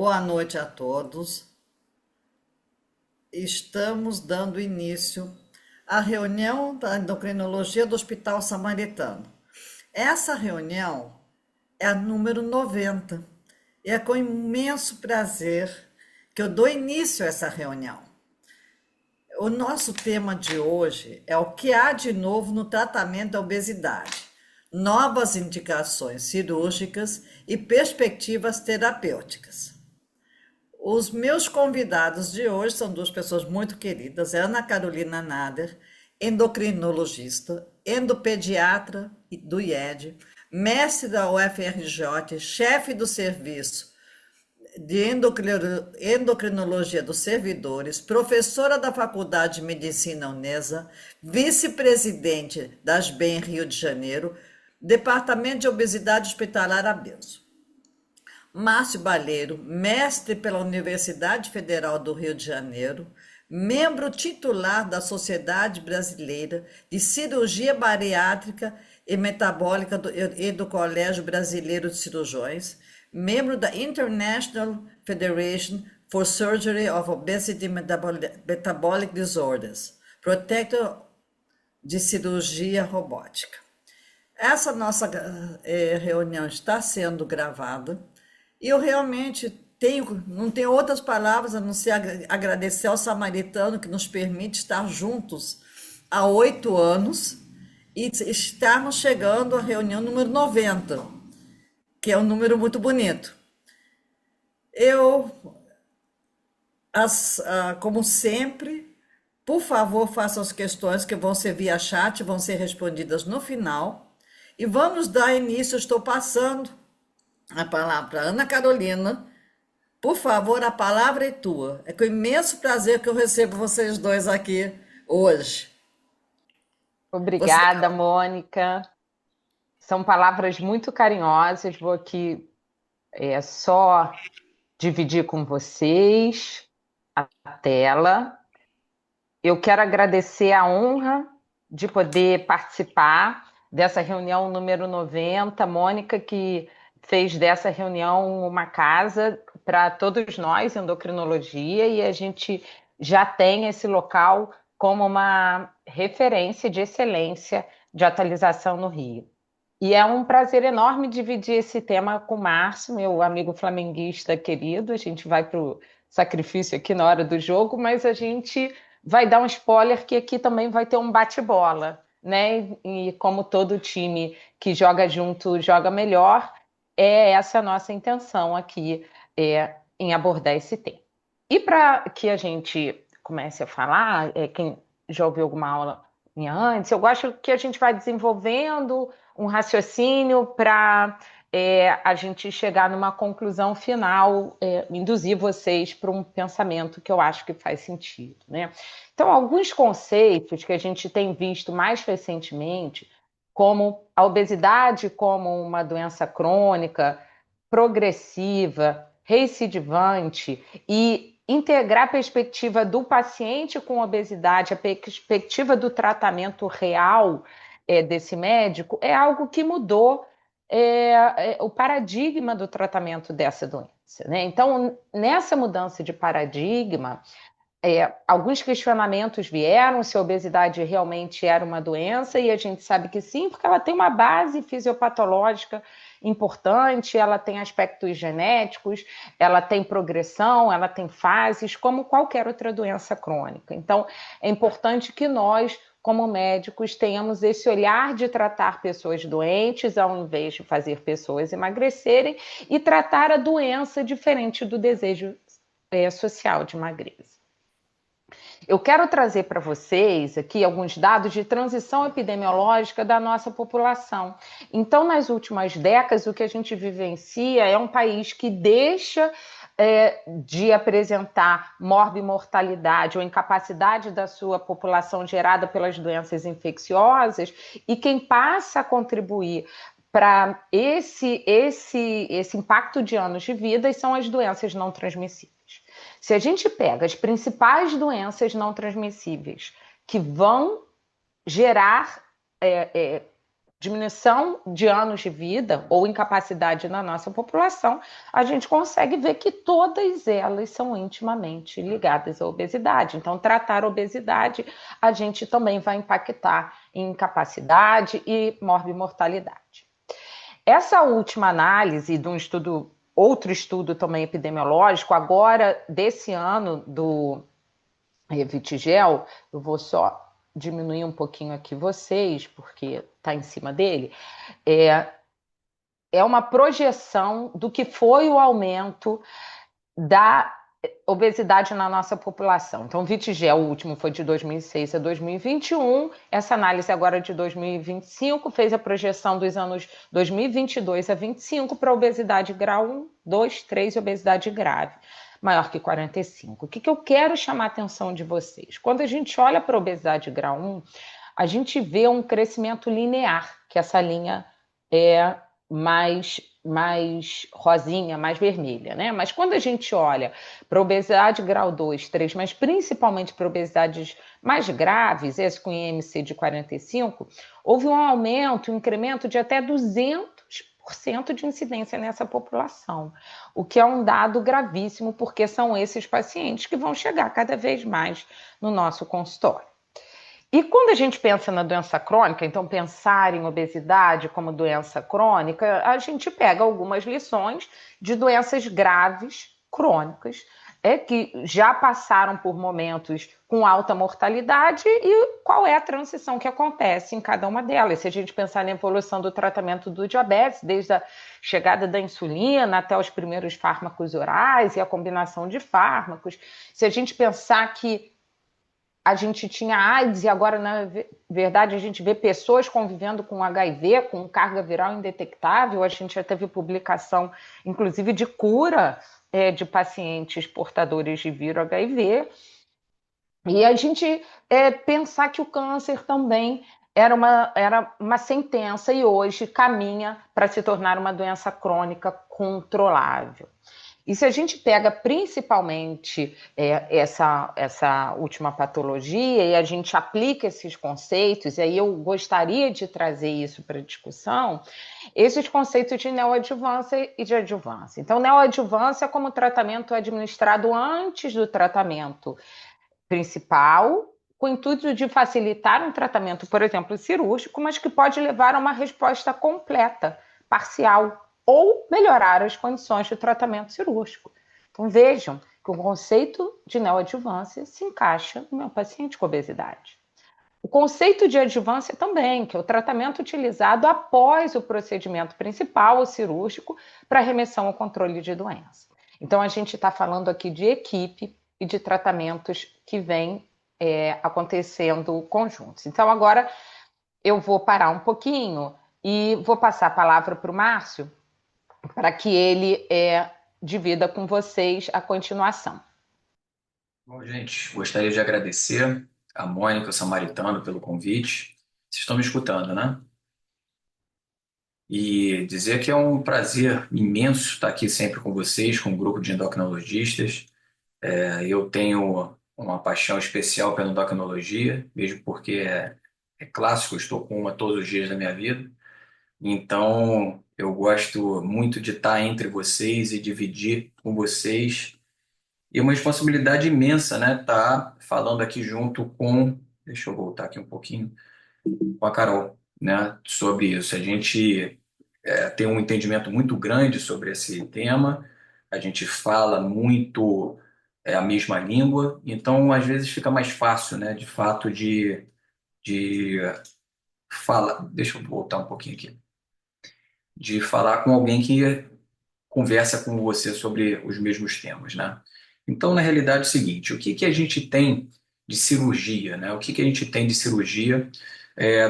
Boa noite a todos. Estamos dando início à reunião da endocrinologia do Hospital Samaritano. Essa reunião é a número 90 e é com imenso prazer que eu dou início a essa reunião. O nosso tema de hoje é o que há de novo no tratamento da obesidade, novas indicações cirúrgicas e perspectivas terapêuticas. Os meus convidados de hoje são duas pessoas muito queridas, é Ana Carolina Nader, endocrinologista, endopediatra do IED, mestre da UFRJ, chefe do serviço de endocrinologia dos servidores, professora da Faculdade de Medicina UNESA, vice-presidente da ASBEM Rio de Janeiro, Departamento de Obesidade Hospitalar Abenço. Márcio Baleiro, mestre pela Universidade Federal do Rio de Janeiro, membro titular da Sociedade Brasileira de Cirurgia Bariátrica e Metabólica e do Colégio Brasileiro de Cirurgiões, membro da International Federation for Surgery of Obesity Metabolic Disorders, protector de cirurgia robótica. Essa nossa reunião está sendo gravada e eu realmente não tenho outras palavras a não ser agradecer ao Samaritano que nos permite estar juntos há 8 anos e estarmos chegando à reunião número 90, que é um número muito bonito. Como sempre, por favor, façam as questões que vão ser via chat, vão ser respondidas no final. E vamos dar início, estou passando a palavra para Ana Carolina. Por favor, a palavra é tua. É com imenso prazer que eu recebo vocês dois aqui hoje. Obrigada, Mônica. São palavras muito carinhosas. Vou aqui só dividir com vocês a tela. Eu quero agradecer a honra de poder participar dessa reunião número 90. Mônica, que fez dessa reunião uma casa para todos nós, endocrinologia, e a gente já tem esse local como uma referência de excelência de atualização no Rio. E é um prazer enorme dividir esse tema com o Márcio, meu amigo flamenguista querido. A gente vai para o sacrifício aqui na hora do jogo, mas a gente vai dar um spoiler que aqui também vai ter um bate-bola, né? E como todo time que joga junto joga melhor, é essa a nossa intenção aqui em abordar esse tema. E para que a gente comece a falar, quem já ouviu alguma aula minha antes, eu gosto que a gente vai desenvolvendo um raciocínio para a gente chegar numa conclusão final, induzir vocês para um pensamento que eu acho que faz sentido, né? Então, alguns conceitos que a gente tem visto mais recentemente, como a obesidade como uma doença crônica, progressiva, recidivante, e integrar a perspectiva do paciente com obesidade, a perspectiva do tratamento real desse médico, é algo que mudou o paradigma do tratamento dessa doença, né? Então, nessa mudança de paradigma, alguns questionamentos vieram se a obesidade realmente era uma doença, e a gente sabe que sim, porque ela tem uma base fisiopatológica importante, ela tem aspectos genéticos, ela tem progressão, ela tem fases, como qualquer outra doença crônica. Então, é importante que nós, como médicos, tenhamos esse olhar de tratar pessoas doentes, ao invés de fazer pessoas emagrecerem, e tratar a doença diferente do desejo social de magreza. Eu quero trazer para vocês aqui alguns dados de transição epidemiológica da nossa população. Então, nas últimas décadas, o que a gente vivencia é um país que deixa de apresentar morbimortalidade ou incapacidade da sua população gerada pelas doenças infecciosas, e quem passa a contribuir para esse impacto de anos de vida são as doenças não transmissíveis. Se a gente pega as principais doenças não transmissíveis que vão gerar diminuição de anos de vida ou incapacidade na nossa população, a gente consegue ver que todas elas são intimamente ligadas à obesidade. Então, tratar a obesidade, a gente também vai impactar em incapacidade e morbimortalidade. Essa última análise de um estudo, outro estudo também epidemiológico, agora desse ano do Vitigel, eu vou só diminuir um pouquinho aqui vocês, porque está em cima dele, é uma projeção do que foi o aumento da obesidade na nossa população. Então, o Vitigel, o último foi de 2006 a 2021, essa análise agora de 2025 fez a projeção dos anos 2022 a 25 para obesidade grau 1, 2, 3 e obesidade grave, maior que 45. O que eu quero chamar a atenção de vocês? Quando a gente olha para a obesidade grau 1, a gente vê um crescimento linear, que essa linha é mais rosinha, mais vermelha, né? Mas quando a gente olha para obesidade grau 2, 3, mas principalmente para obesidades mais graves, esse com IMC de 45, houve um aumento, um incremento de até 200% de incidência nessa população, o que é um dado gravíssimo, porque são esses pacientes que vão chegar cada vez mais no nosso consultório. E quando a gente pensa na doença crônica, então pensar em obesidade como doença crônica, a gente pega algumas lições de doenças graves, crônicas, que já passaram por momentos com alta mortalidade e qual é a transição que acontece em cada uma delas. Se a gente pensar na evolução do tratamento do diabetes, desde a chegada da insulina até os primeiros fármacos orais e a combinação de fármacos, se a gente pensar que a gente tinha AIDS e agora, na verdade, a gente vê pessoas convivendo com HIV, com carga viral indetectável. A gente já teve publicação, inclusive, de cura de pacientes portadores de vírus HIV. E a gente pensar que o câncer também era uma sentença e hoje caminha para se tornar uma doença crônica controlável. E se a gente pega principalmente essa última patologia e a gente aplica esses conceitos, e aí eu gostaria de trazer isso para a discussão, esses conceitos de neoadjuvância e de adjuvância. Então, neoadjuvância é como tratamento administrado antes do tratamento principal, com o intuito de facilitar um tratamento, por exemplo, cirúrgico, mas que pode levar a uma resposta completa, parcial, ou melhorar as condições de tratamento cirúrgico. Então, vejam que o conceito de neoadjuvância se encaixa no meu paciente com obesidade. O conceito de adjuvância também, que é o tratamento utilizado após o procedimento principal, o cirúrgico, para remissão ou controle de doença. Então, a gente está falando aqui de equipe e de tratamentos que vêm acontecendo conjuntos. Então, agora eu vou parar um pouquinho e vou passar a palavra para o Márcio, para que ele divida com vocês a continuação. Bom, gente, gostaria de agradecer a Mônica, o Samaritano, pelo convite. Vocês estão me escutando, né? E dizer que é um prazer imenso estar aqui sempre com vocês, com um grupo de endocrinologistas. Eu tenho uma paixão especial pela endocrinologia, mesmo porque é clássico, eu estou com uma todos os dias da minha vida. Então, eu gosto muito de estar entre vocês e dividir com vocês. E uma responsabilidade imensa, né? Tá falando aqui junto com, deixa eu voltar aqui um pouquinho, com a Carol, né? Sobre isso. A gente tem um entendimento muito grande sobre esse tema, a gente fala muito a mesma língua, então às vezes fica mais fácil, né? De fato, de falar. Deixa eu voltar um pouquinho aqui. De falar com alguém que conversa com você sobre os mesmos temas, né? Então, na realidade, é o seguinte: o que que a gente tem de cirurgia, né? O que que a gente tem de cirurgia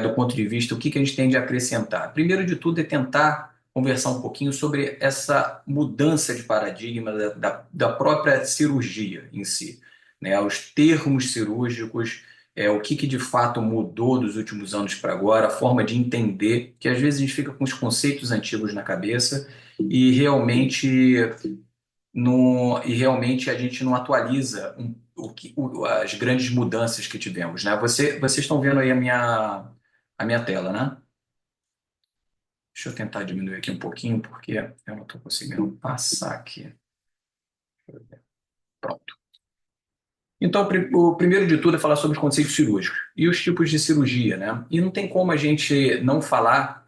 do ponto de vista, o que que a gente tem de acrescentar? Primeiro de tudo é tentar conversar um pouquinho sobre essa mudança de paradigma da própria cirurgia em si, né? Os termos cirúrgicos, o que que de fato mudou dos últimos anos para agora, a forma de entender, que às vezes a gente fica com os conceitos antigos na cabeça e realmente a gente não atualiza as grandes mudanças que tivemos, né? Vocês estão vendo aí a minha tela, né? Deixa eu tentar diminuir aqui um pouquinho, porque eu não estou conseguindo passar aqui. Pronto. Então, o primeiro de tudo é falar sobre os conceitos cirúrgicos e os tipos de cirurgia, né? E não tem como a gente não falar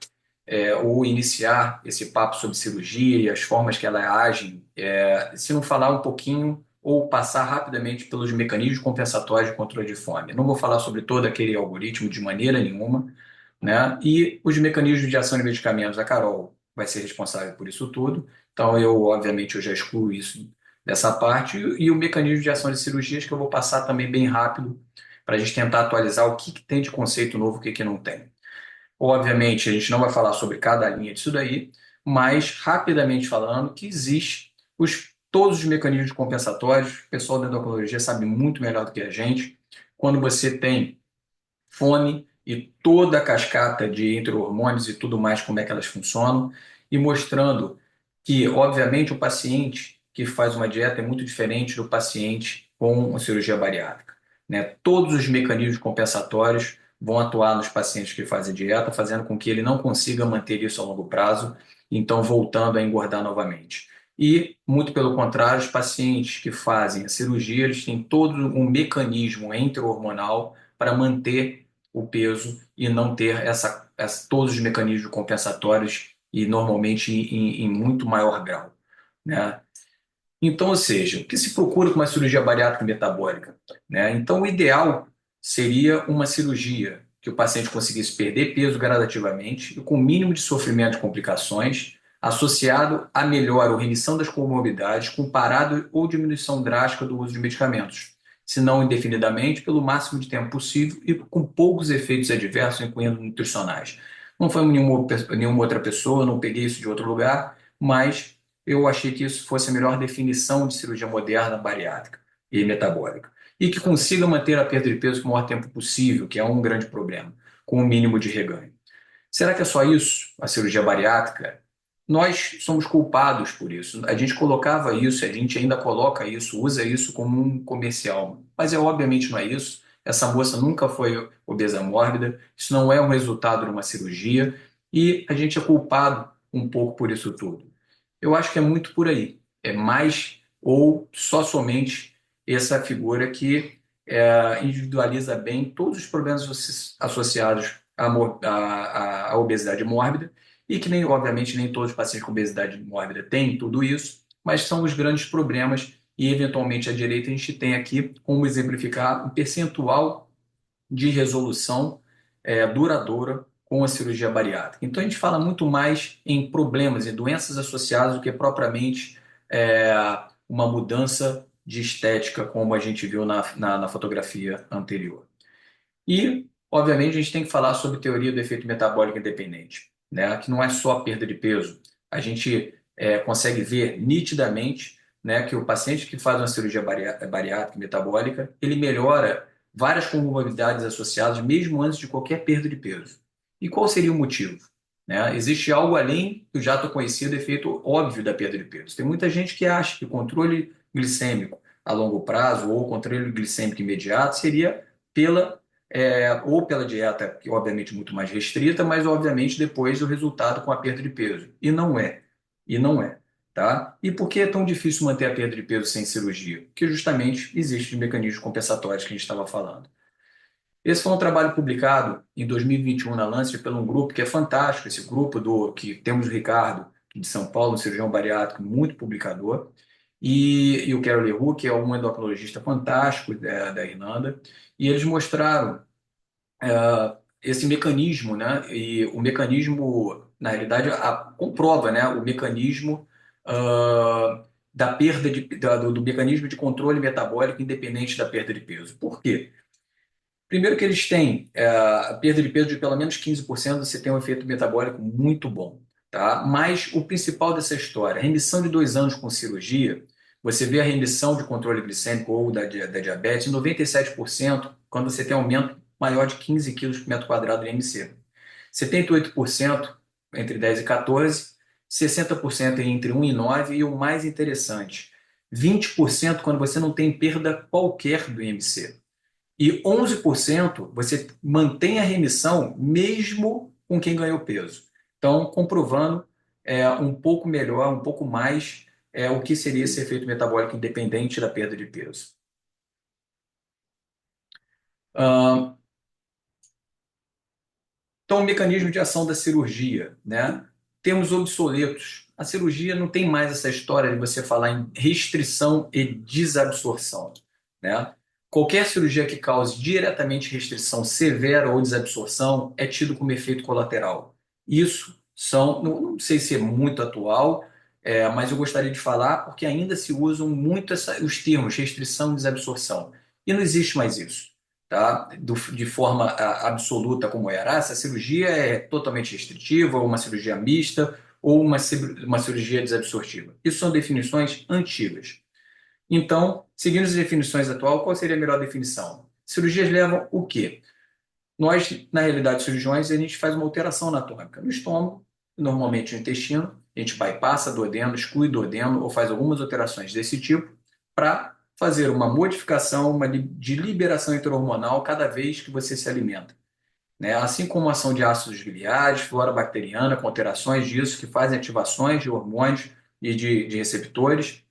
ou iniciar esse papo sobre cirurgia e as formas que ela age, se não falar um pouquinho ou passar rapidamente pelos mecanismos compensatórios de controle de fome. Não vou falar sobre todo aquele algoritmo de maneira nenhuma, né? E os mecanismos de ação de medicamentos, a Carol vai ser responsável por isso tudo, então obviamente, eu já excluo isso dessa parte, e o mecanismo de ação de cirurgias que eu vou passar também bem rápido para a gente tentar atualizar o que tem de conceito novo, o que não tem. Obviamente, a gente não vai falar sobre cada linha disso daí, mas rapidamente falando que existe todos os mecanismos compensatórios. O pessoal da endocrinologia sabe muito melhor do que a gente. Quando você tem fome e toda a cascata de entre hormônios e tudo mais, como é que elas funcionam, e mostrando que, obviamente, o paciente que faz uma dieta é muito diferente do paciente com uma cirurgia bariátrica, né? Todos os mecanismos compensatórios vão atuar nos pacientes que fazem dieta, fazendo com que ele não consiga manter isso a longo prazo, então voltando a engordar novamente. E, muito pelo contrário, os pacientes que fazem a cirurgia, eles têm todo um mecanismo intra-hormonal para manter o peso e não ter todos os mecanismos compensatórios e normalmente em muito maior grau, né? Então, ou seja, o que se procura com uma cirurgia bariátrica metabólica, né? Então, o ideal seria uma cirurgia que o paciente conseguisse perder peso gradativamente e com o mínimo de sofrimento e complicações, associado a melhora ou remissão das comorbidades, com parada ou diminuição drástica do uso de medicamentos, se não indefinidamente, pelo máximo de tempo possível e com poucos efeitos adversos, incluindo nutricionais. Não foi nenhuma outra pessoa, não peguei isso de outro lugar, mas eu achei que isso fosse a melhor definição de cirurgia moderna, bariátrica e metabólica. E que consiga manter a perda de peso com o maior tempo possível, que é um grande problema, com o mínimo de reganho. Será que é só isso, a cirurgia bariátrica? Nós somos culpados por isso. A gente colocava isso, a gente ainda coloca isso, usa isso como um comercial. Mas obviamente não é isso. Essa moça nunca foi obesa mórbida, isso não é um resultado de uma cirurgia, e a gente é culpado um pouco por isso tudo. Eu acho que é muito por aí. É mais ou só somente essa figura que individualiza bem todos os problemas associados à obesidade mórbida e que, nem, obviamente, nem todos os pacientes com obesidade mórbida têm tudo isso, mas são os grandes problemas e, eventualmente, à direita a gente tem aqui como exemplificar um percentual de resolução duradoura com a cirurgia bariátrica. Então, a gente fala muito mais em problemas e doenças associadas do que propriamente é, uma mudança de estética, como a gente viu na fotografia anterior. E, obviamente, a gente tem que falar sobre teoria do efeito metabólico independente, né? Que não é só a perda de peso. A gente consegue ver nitidamente, né, que o paciente que faz uma cirurgia bariátrica e metabólica, ele melhora várias comorbidades associadas mesmo antes de qualquer perda de peso. E qual seria o motivo? Né? Existe algo além do já conhecido efeito óbvio da perda de peso. Tem muita gente que acha que o controle glicêmico a longo prazo ou o controle glicêmico imediato seria ou pela dieta, que obviamente é muito mais restrita, mas obviamente depois do resultado com a perda de peso. E não é. E não é. Tá? E por que é tão difícil manter a perda de peso sem cirurgia? Porque justamente existem os mecanismos compensatórios que a gente estava falando. Esse foi um trabalho publicado em 2021 na Lancet pelo um grupo que é fantástico, esse grupo que temos o Ricardo, de São Paulo, um cirurgião bariátrico muito publicador, e o Carol Leroux, que é um endocrinologista fantástico da Irlanda, e eles mostraram esse mecanismo, né? E o mecanismo, na realidade, comprova, né, o mecanismo da perda do mecanismo de controle metabólico independente da perda de peso. Por quê? Primeiro que eles têm a perda de peso de pelo menos 15%, você tem um efeito metabólico muito bom, tá? Mas o principal dessa história, a remissão de 2 anos com cirurgia, você vê a remissão de controle glicêmico ou da diabetes em 97% quando você tem aumento maior de 15 quilos por metro quadrado de IMC. 78% entre 10 e 14, 60% entre 1 e 9 e o mais interessante, 20% quando você não tem perda qualquer do IMC. E 11% você mantém a remissão mesmo com quem ganhou peso. Então, comprovando um pouco melhor, um pouco mais, o que seria esse efeito metabólico independente da perda de peso. Ah, Então, o mecanismo de ação da cirurgia, né? Termos obsoletos. A cirurgia não tem mais essa história de você falar em restrição e desabsorção, né? Qualquer cirurgia que cause diretamente restrição severa ou desabsorção é tido como efeito colateral. Isso não sei se é muito atual, mas eu gostaria de falar porque ainda se usam muito os termos restrição e desabsorção. E não existe mais isso, tá? De forma absoluta como era. Essa cirurgia é totalmente restritiva, ou uma cirurgia mista, ou uma cirurgia desabsortiva. Isso são definições antigas. Então, seguindo as definições atuais, qual seria a melhor definição? Cirurgias levam o quê? Nós, na realidade, cirurgiões, a gente faz uma alteração anatômica no estômago, normalmente no intestino, a gente bypassa duodeno, exclui duodeno ou faz algumas alterações desse tipo para fazer uma modificação de liberação intra-hormonal cada vez que você se alimenta, né? Assim como a ação de ácidos biliares, flora bacteriana, com alterações disso, que fazem ativações de hormônios e de receptores,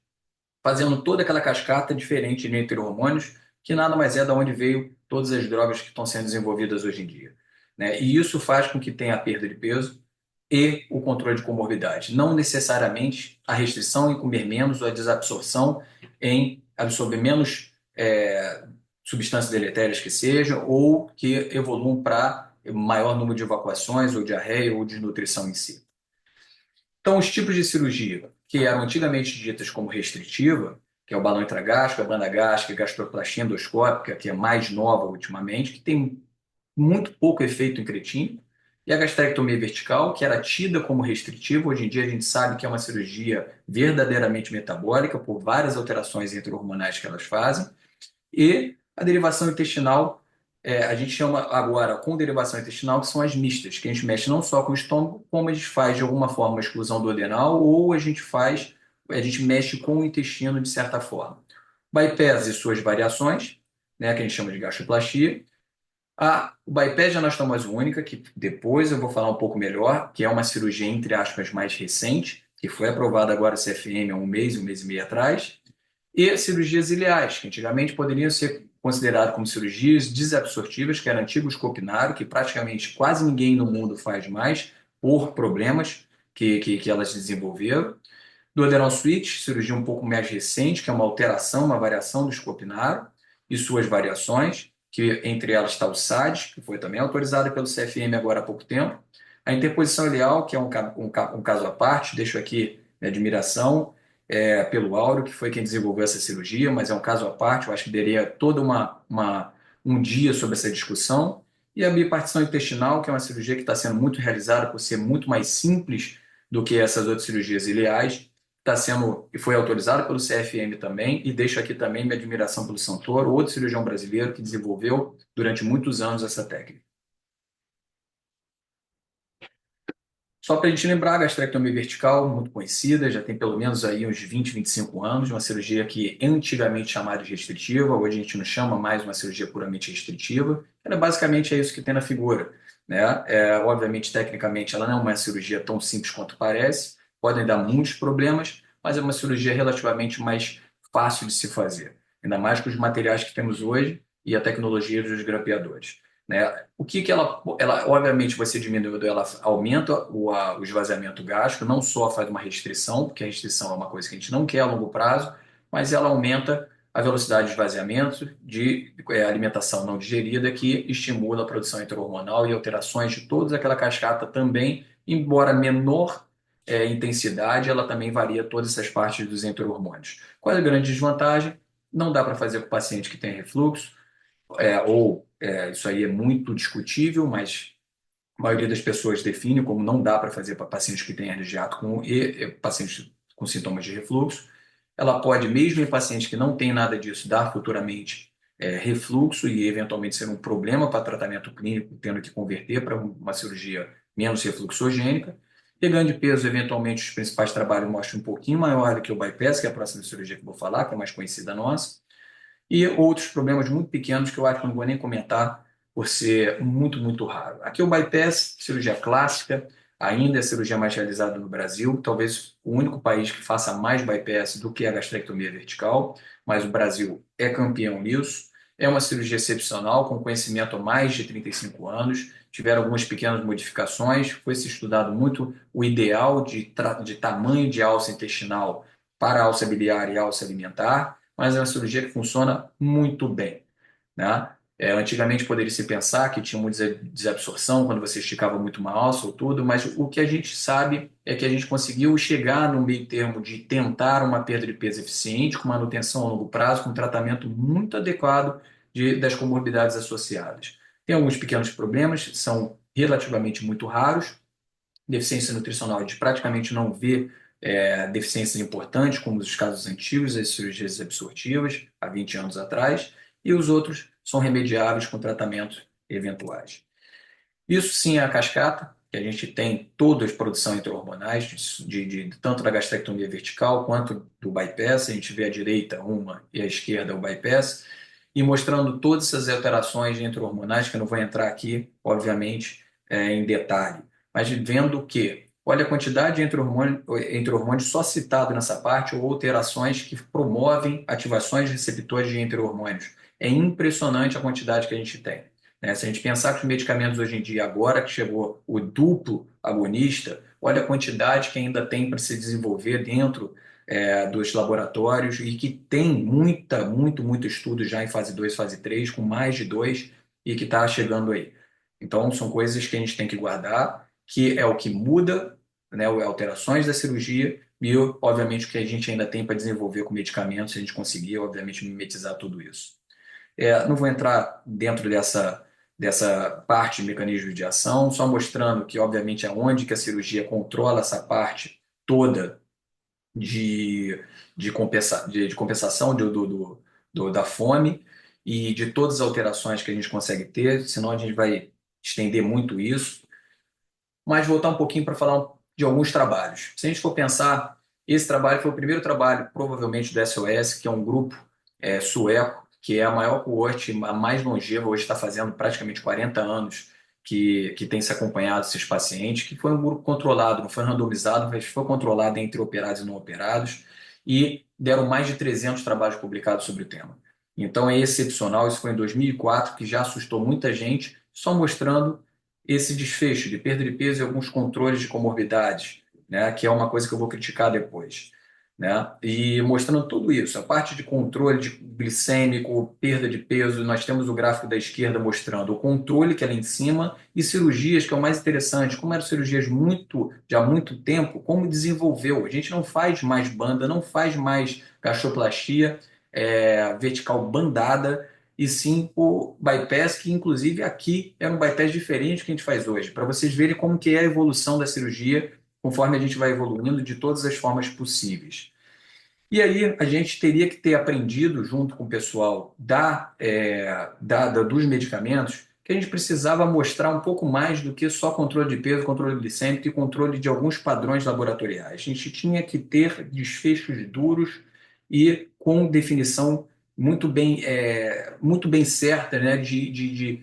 fazendo toda aquela cascata diferente entre hormônios, que nada mais é da onde veio todas as drogas que estão sendo desenvolvidas hoje em dia, né? E isso faz com que tenha a perda de peso e o controle de comorbidade. Não necessariamente a restrição em comer menos ou a desabsorção em absorver menos substâncias deletérias que sejam ou que evoluam para maior número de evacuações ou diarreia ou desnutrição em si. Então, os tipos de cirurgia que eram antigamente ditas como restritiva, que é o balão intragástrico, a banda gástrica, a gastroplastia endoscópica, que é mais nova ultimamente, que tem muito pouco efeito incretino, e a gastrectomia vertical, que era tida como restritiva, hoje em dia a gente sabe que é uma cirurgia verdadeiramente metabólica por várias alterações intra-hormonais que elas fazem, e a derivação intestinal, a gente chama agora com derivação intestinal, que são as mistas, que a gente mexe não só com o estômago, como a gente faz de alguma forma a exclusão do adenal, ou a gente mexe com o intestino de certa forma. Bypass e suas variações, né, que a gente chama de gastroplastia. O bypass de anastomose única, que depois eu vou falar um pouco melhor, que é uma cirurgia, entre aspas, mais recente, que foi aprovada agora CFM há um mês e meio atrás, e cirurgias ileais, que antigamente poderiam ser consideradas como cirurgias desabsortivas, que era antigo escopinário, que praticamente quase ninguém no mundo faz mais, por problemas que elas desenvolveram. Duodenal switch, cirurgia um pouco mais recente, que é uma alteração, uma variação do escopinário e suas variações, que entre elas está o SADS, que foi também autorizada pelo CFM agora há pouco tempo. A interposição ileal, que é um caso à parte, deixo aqui minha admiração pelo Áureo, que foi quem desenvolveu essa cirurgia, mas é um caso à parte, eu acho que daria todo um dia sobre essa discussão. E a bipartição intestinal, que é uma cirurgia que está sendo muito realizada por ser muito mais simples do que essas outras cirurgias ileais, está sendo e foi autorizado pelo CFM também, e deixo aqui também minha admiração pelo Santoro, outro cirurgião brasileiro que desenvolveu durante muitos anos essa técnica. Só para a gente lembrar, a gastrectomia vertical, muito conhecida, já tem pelo menos aí uns 20, 25 anos, uma cirurgia que antigamente chamada de restritiva, hoje a gente não chama mais uma cirurgia puramente restritiva, ela basicamente é isso que tem na figura, né? Obviamente, tecnicamente, ela não é uma cirurgia tão simples quanto parece, podem dar muitos problemas, mas é uma cirurgia relativamente mais fácil de se fazer, ainda mais com os materiais que temos hoje e a tecnologia dos grampeadores, né? O que ela, obviamente, você diminuindo, ela aumenta o esvaziamento gástrico, não só faz uma restrição, porque a restrição é uma coisa que a gente não quer a longo prazo, mas ela aumenta a velocidade de esvaziamento de alimentação não digerida, que estimula a produção intra-hormonal e alterações de toda aquela cascata também, embora menor intensidade, ela também varia todas essas partes dos intra-hormônios. Qual é a grande desvantagem? Não dá para fazer com o paciente que tem refluxo, isso aí é muito discutível, mas a maioria das pessoas define como não dá para fazer para pacientes que têm hernia de hiato e pacientes com sintomas de refluxo. Ela pode, mesmo em pacientes que não têm nada disso, dar futuramente refluxo e eventualmente ser um problema para tratamento clínico, tendo que converter para uma cirurgia menos refluxogênica. E ganho de peso, eventualmente, os principais trabalhos mostram um pouquinho maior do que o bypass, que é a próxima cirurgia que eu vou falar, que é a mais conhecida nossa. E outros problemas muito pequenos que eu acho que eu não vou nem comentar por ser muito, muito raro. Aqui o bypass, cirurgia clássica, Ainda é a cirurgia mais realizada no Brasil, talvez o único país que faça mais bypass do que a gastrectomia vertical, mas o Brasil é campeão nisso. É uma cirurgia excepcional, com conhecimento há mais de 35 anos. Tiveram algumas pequenas modificações, foi se estudado muito o ideal de tamanho de alça intestinal para a alça biliar e alça alimentar, mas é uma cirurgia que funciona muito bem, né? Antigamente poderia se pensar que tinha muita desabsorção quando você esticava muito uma alça ou tudo, mas o que a gente sabe é que a gente conseguiu chegar no meio termo de tentar uma perda de peso eficiente, com manutenção a longo prazo, com um tratamento muito adequado das comorbidades associadas. Tem alguns pequenos problemas, são relativamente muito raros. Deficiência nutricional, a gente praticamente não vê deficiências importantes, como os casos antigos, as cirurgias absortivas, há 20 anos atrás, e os outros são remediáveis com tratamentos eventuais. Isso sim é a cascata, que a gente tem toda a produção intra-hormonais, tanto da gastrectomia vertical quanto do bypass. A gente vê à direita uma e à esquerda o bypass, e mostrando todas essas alterações intra-hormonais, que eu não vou entrar aqui, obviamente, em detalhe, mas vendo que, olha a quantidade de entre-hormônios só citado nessa parte, ou alterações que promovem ativações de receptores de entre-hormônios. É impressionante a quantidade que a gente tem, né? Se a gente pensar que os medicamentos hoje em dia, agora que chegou o duplo agonista, olha a quantidade que ainda tem para se desenvolver dentro dos laboratórios, e que tem muito estudo já em fase 2, fase 3, com mais de dois, e que está chegando aí. Então, são coisas que a gente tem que guardar, que é o que muda, né, alterações da cirurgia, e, obviamente, o que a gente ainda tem para desenvolver com medicamentos, se a gente conseguir, obviamente, mimetizar tudo isso. Não vou entrar dentro dessa parte de mecanismos de ação, só mostrando que, obviamente, é onde que a cirurgia controla essa parte toda de, de compensação da fome e de todas as alterações que a gente consegue ter, senão a gente vai estender muito isso. Mas voltar um pouquinho para falar de alguns trabalhos. Se a gente for pensar, esse trabalho foi o primeiro trabalho, provavelmente, do SOS, que é um grupo sueco, que é a maior coorte, a mais longeva, hoje está fazendo praticamente 40 anos que tem se acompanhado esses pacientes, que foi um grupo controlado, não foi randomizado, mas foi controlado entre operados e não operados, e deram mais de 300 trabalhos publicados sobre o tema. Então é excepcional, isso foi em 2004, que já assustou muita gente, só mostrando esse desfecho de perda de peso e alguns controles de comorbidades, né, que é uma coisa que eu vou criticar depois, né? E mostrando tudo isso, a parte de controle de glicêmico, perda de peso, nós temos o gráfico da esquerda mostrando o controle, que é lá em cima, e cirurgias, que é o mais interessante, como eram cirurgias de há muito tempo, como desenvolveu. A gente não faz mais banda, não faz mais gastroplastia vertical bandada, e sim o bypass, que inclusive aqui era um bypass diferente do que a gente faz hoje, para vocês verem como que é a evolução da cirurgia conforme a gente vai evoluindo de todas as formas possíveis. E aí a gente teria que ter aprendido, junto com o pessoal dos medicamentos, que a gente precisava mostrar um pouco mais do que só controle de peso, controle glicêmico e controle de alguns padrões laboratoriais. A gente tinha que ter desfechos duros e com definição muito bem certa, né, de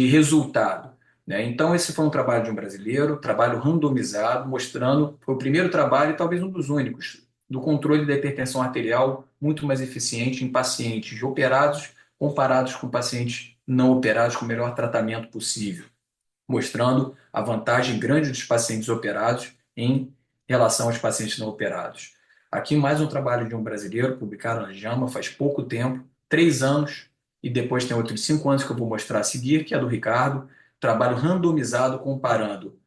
resultado, né? Então, esse foi um trabalho de um brasileiro, trabalho randomizado, mostrando, foi o primeiro trabalho e talvez um dos únicos, do controle da hipertensão arterial muito mais eficiente em pacientes operados comparados com pacientes não operados, com o melhor tratamento possível, mostrando a vantagem grande dos pacientes operados em relação aos pacientes não operados. Aqui mais um trabalho de um brasileiro, publicado na JAMA faz pouco tempo, 3 anos, e depois tem outro de 5 anos que eu vou mostrar a seguir, que é do Ricardo, trabalho randomizado comparando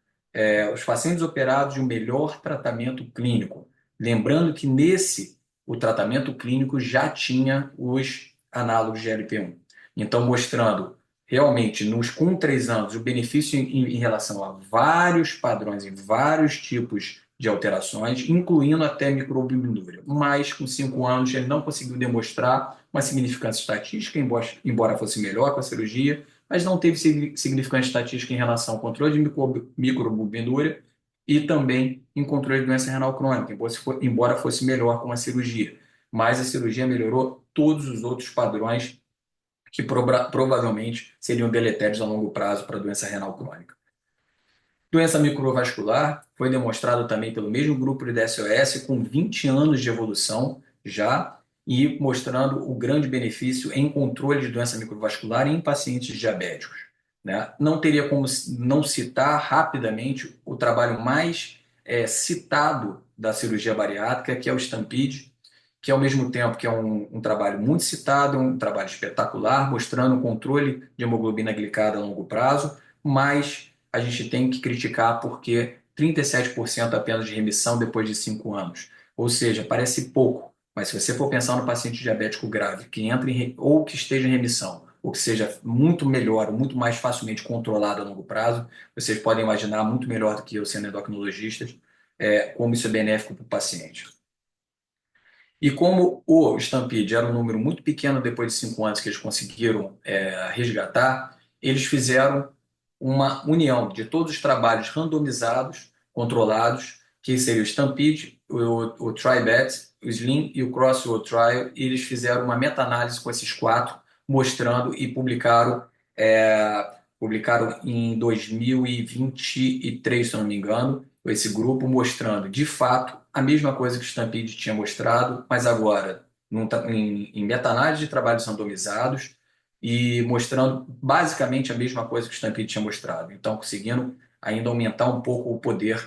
os pacientes operados e o melhor tratamento clínico. Lembrando que o tratamento clínico já tinha os análogos de GLP-1. Então, mostrando realmente, com 3 anos, o benefício em relação a vários padrões, em vários tipos de alterações, incluindo até microalbuminúria. Mas, com 5 anos, ele não conseguiu demonstrar uma significância estatística, embora fosse melhor com a cirurgia, mas não teve significância estatística em relação ao controle de microalbuminúria e também em controle de doença renal crônica, embora fosse melhor com a cirurgia. Mas a cirurgia melhorou todos os outros padrões que provavelmente seriam deletérios a longo prazo para a doença renal crônica. Doença microvascular foi demonstrado também pelo mesmo grupo de SOS com 20 anos de evolução já e mostrando o grande benefício em controle de doença microvascular em pacientes diabéticos, né? Não teria como não citar rapidamente o trabalho mais citado da cirurgia bariátrica, que é o STAMPEDE, que ao mesmo tempo que é um trabalho muito citado, um trabalho espetacular, mostrando o controle de hemoglobina glicada a longo prazo, mas a gente tem que criticar porque 37% apenas de remissão depois de 5 anos. Ou seja, parece pouco, mas se você for pensar no paciente diabético grave que entra ou que esteja em remissão, ou que seja muito melhor, ou muito mais facilmente controlado a longo prazo, vocês podem imaginar muito melhor do que eu sendo endocrinologistas, como isso é benéfico para o paciente. E como o Stampede era um número muito pequeno depois de 5 anos que eles conseguiram resgatar, eles fizeram uma união de todos os trabalhos randomizados, controlados, que seria o Stampede, o TriBet, o Slim e o Crossroad Trial, e eles fizeram uma meta-análise com esses 4, mostrando e publicaram em 2023, se eu não me engano, esse grupo mostrando, de fato, a mesma coisa que o Stampede tinha mostrado, mas agora em meta-análise de trabalhos randomizados e mostrando basicamente a mesma coisa que o Stampede tinha mostrado. Então, conseguindo ainda aumentar um pouco o poder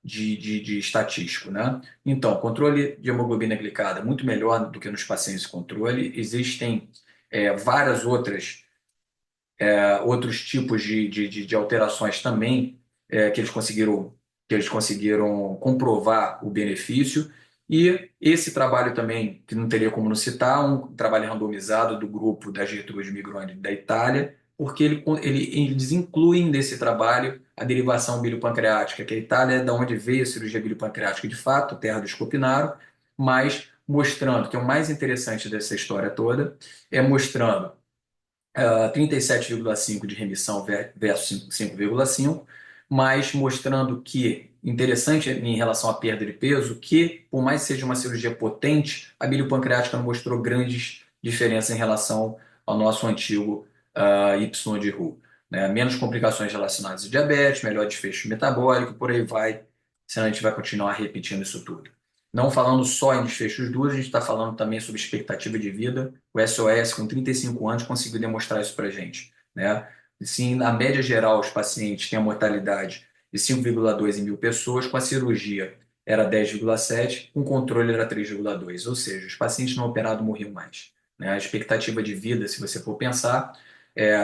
de estatístico, né? Então, controle de hemoglobina glicada muito melhor do que nos pacientes de controle. Existem várias outros tipos de alterações também que eles conseguiram comprovar o benefício. E esse trabalho também, que não teria como não citar, um trabalho randomizado do grupo da Gertrude Migroni da Itália, porque eles incluem nesse trabalho a derivação biliopancreática, que a Itália é da onde veio a cirurgia biliopancreática de fato, terra do Scopinaro, mas mostrando que é o mais interessante dessa história toda, é mostrando 37,5 de remissão versus 5,5, mas mostrando que, interessante em relação à perda de peso, que por mais que seja uma cirurgia potente, a biliopancreática não mostrou grandes diferenças em relação ao nosso antigo Y de Roux, né? Menos complicações relacionadas a diabetes, melhor desfecho metabólico, por aí vai, senão a gente vai continuar repetindo isso tudo. Não falando só em desfechos duros, a gente está falando também sobre expectativa de vida. O SOS, com 35 anos, conseguiu demonstrar isso para a gente, né? Sim, na média geral, os pacientes têm a mortalidade de 5,2 em 1.000 pessoas, com a cirurgia era 10,7, com controle era 3,2, ou seja, os pacientes não operados morriam mais, né? A expectativa de vida, se você for pensar,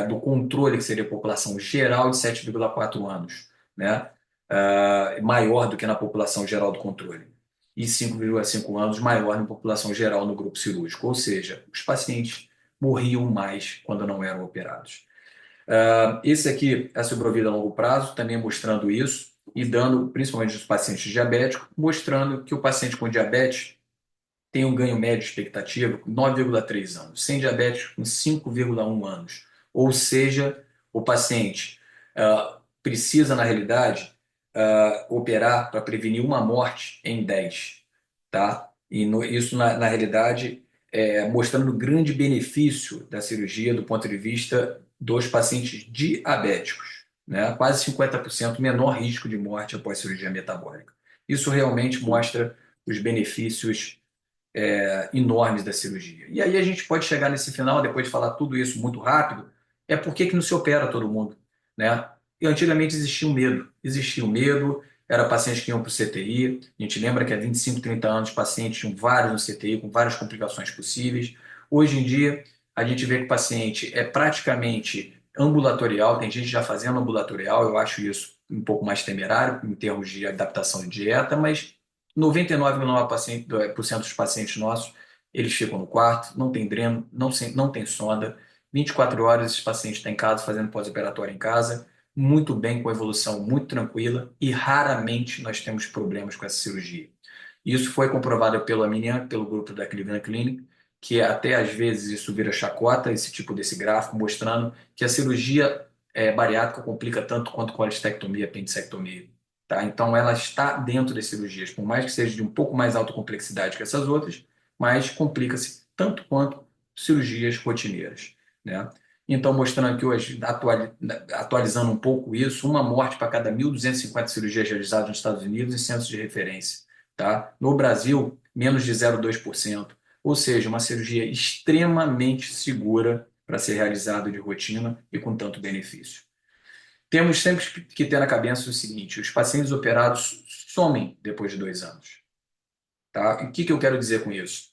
do controle, que seria a população geral, de 7,4 anos, né? Maior do que na população geral do controle e 5,5 anos maior na população geral no grupo cirúrgico, ou seja, os pacientes morriam mais quando não eram operados. Esse aqui é a sobrevida a longo prazo, também mostrando isso e dando, principalmente os pacientes diabéticos, mostrando que o paciente com diabetes tem um ganho médio expectativo com 9,3 anos, sem diabetes com 5,1 anos. Ou seja, o paciente precisa, na realidade, operar para prevenir uma morte em 10, tá? E isso, na realidade, mostrando o grande benefício da cirurgia do ponto de vista dos pacientes diabéticos, né? Quase 50% menor risco de morte após cirurgia metabólica. Isso realmente mostra os benefícios enormes da cirurgia. E aí a gente pode chegar nesse final, depois de falar tudo isso muito rápido, por que não se opera todo mundo, né? E antigamente existia um medo, era pacientes que iam para o CTI, a gente lembra que há 25, 30 anos pacientes tinham vários no CTI, com várias complicações possíveis. Hoje em dia, a gente vê que o paciente é praticamente ambulatorial, tem gente já fazendo ambulatorial, eu acho isso um pouco mais temerário em termos de adaptação de dieta, mas 99,9% dos pacientes nossos, eles ficam no quarto, não tem dreno, não tem sonda, 24 horas esses pacientes estão em casa, fazendo pós-operatório em casa, muito bem, com evolução muito tranquila, e raramente nós temos problemas com essa cirurgia. Isso foi comprovado pelo Aminian, pelo grupo da Cleveland Clinic, que até às vezes isso vira chacota, esse tipo desse gráfico, mostrando que a cirurgia bariátrica complica tanto quanto colestectomia, apendicectomia. Tá? Então, ela está dentro das cirurgias, por mais que seja de um pouco mais alta complexidade que essas outras, mas complica-se tanto quanto cirurgias rotineiras, né? Então, mostrando que hoje, atualizando um pouco isso, uma morte para cada 1.250 cirurgias realizadas nos Estados Unidos em centros de referência. Tá? No Brasil, menos de 0,2%. Ou seja, uma cirurgia extremamente segura para ser realizada de rotina e com tanto benefício. Temos sempre que ter na cabeça o seguinte: os pacientes operados somem depois de 2 anos. Tá? E o que eu quero dizer com isso?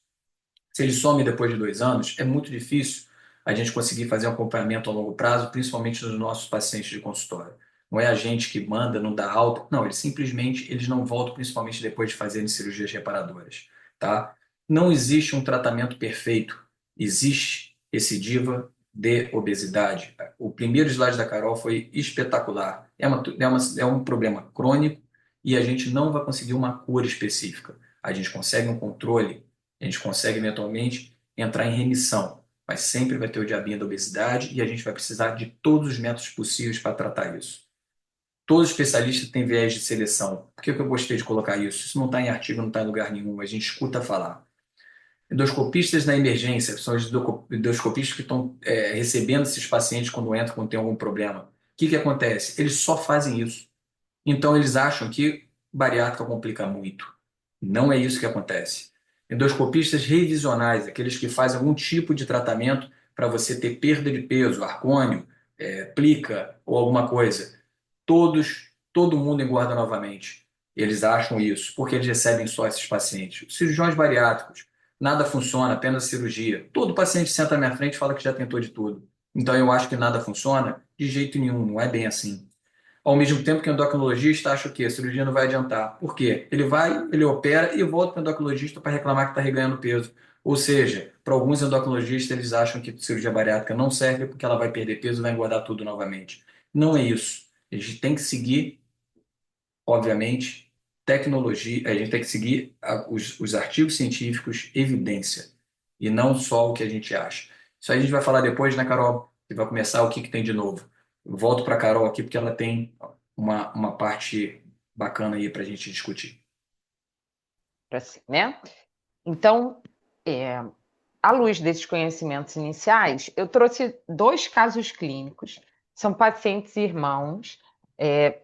Se eles somem depois de 2 anos, é muito difícil a gente conseguir fazer um acompanhamento a longo prazo, principalmente dos nossos pacientes de consultório. Não é a gente que manda, não dá alta. Não, eles não voltam, principalmente depois de fazerem cirurgias reparadoras. Tá? Não existe um tratamento perfeito. Existe recidiva de obesidade. O primeiro slide da Carol foi espetacular. É um problema crônico e a gente não vai conseguir uma cura específica. A gente consegue um controle, a gente consegue eventualmente entrar em remissão, mas sempre vai ter o diabinho da obesidade e a gente vai precisar de todos os métodos possíveis para tratar isso. Todos os especialistas têm viés de seleção. Por que eu gostei de colocar isso? Isso não está em artigo, não está em lugar nenhum, a gente escuta falar. Endoscopistas na emergência, que são os endoscopistas que estão recebendo esses pacientes quando entram, quando tem algum problema. O que acontece? Eles só fazem isso. Então eles acham que bariátrica complica muito. Não é isso que acontece. Endoscopistas revisionais, aqueles que fazem algum tipo de tratamento para você ter perda de peso, arcônio, plica ou alguma coisa. Todo mundo engorda novamente. Eles acham isso, porque eles recebem só esses pacientes. Os cirurgiões bariátricos, nada funciona, apenas cirurgia. Todo paciente senta na minha frente e fala que já tentou de tudo. Então eu acho que nada funciona? De jeito nenhum, não é bem assim. Ao mesmo tempo que o endocrinologista acha que a cirurgia não vai adiantar. Por quê? Ele opera e volta para o endocrinologista para reclamar que está reganhando peso. Ou seja, para alguns endocrinologistas, eles acham que cirurgia bariátrica não serve porque ela vai perder peso e vai engordar tudo novamente. Não é isso. A gente tem que seguir, obviamente, tecnologia, a gente tem que seguir os artigos científicos, evidência, e não só o que a gente acha. Isso aí a gente vai falar depois, né, Carol? Que vai começar o que tem de novo. Eu volto para a Carol aqui porque ela tem uma parte bacana aí para a gente discutir. Assim, né? Então, à luz desses conhecimentos iniciais, eu trouxe 2 casos clínicos. São pacientes irmãos,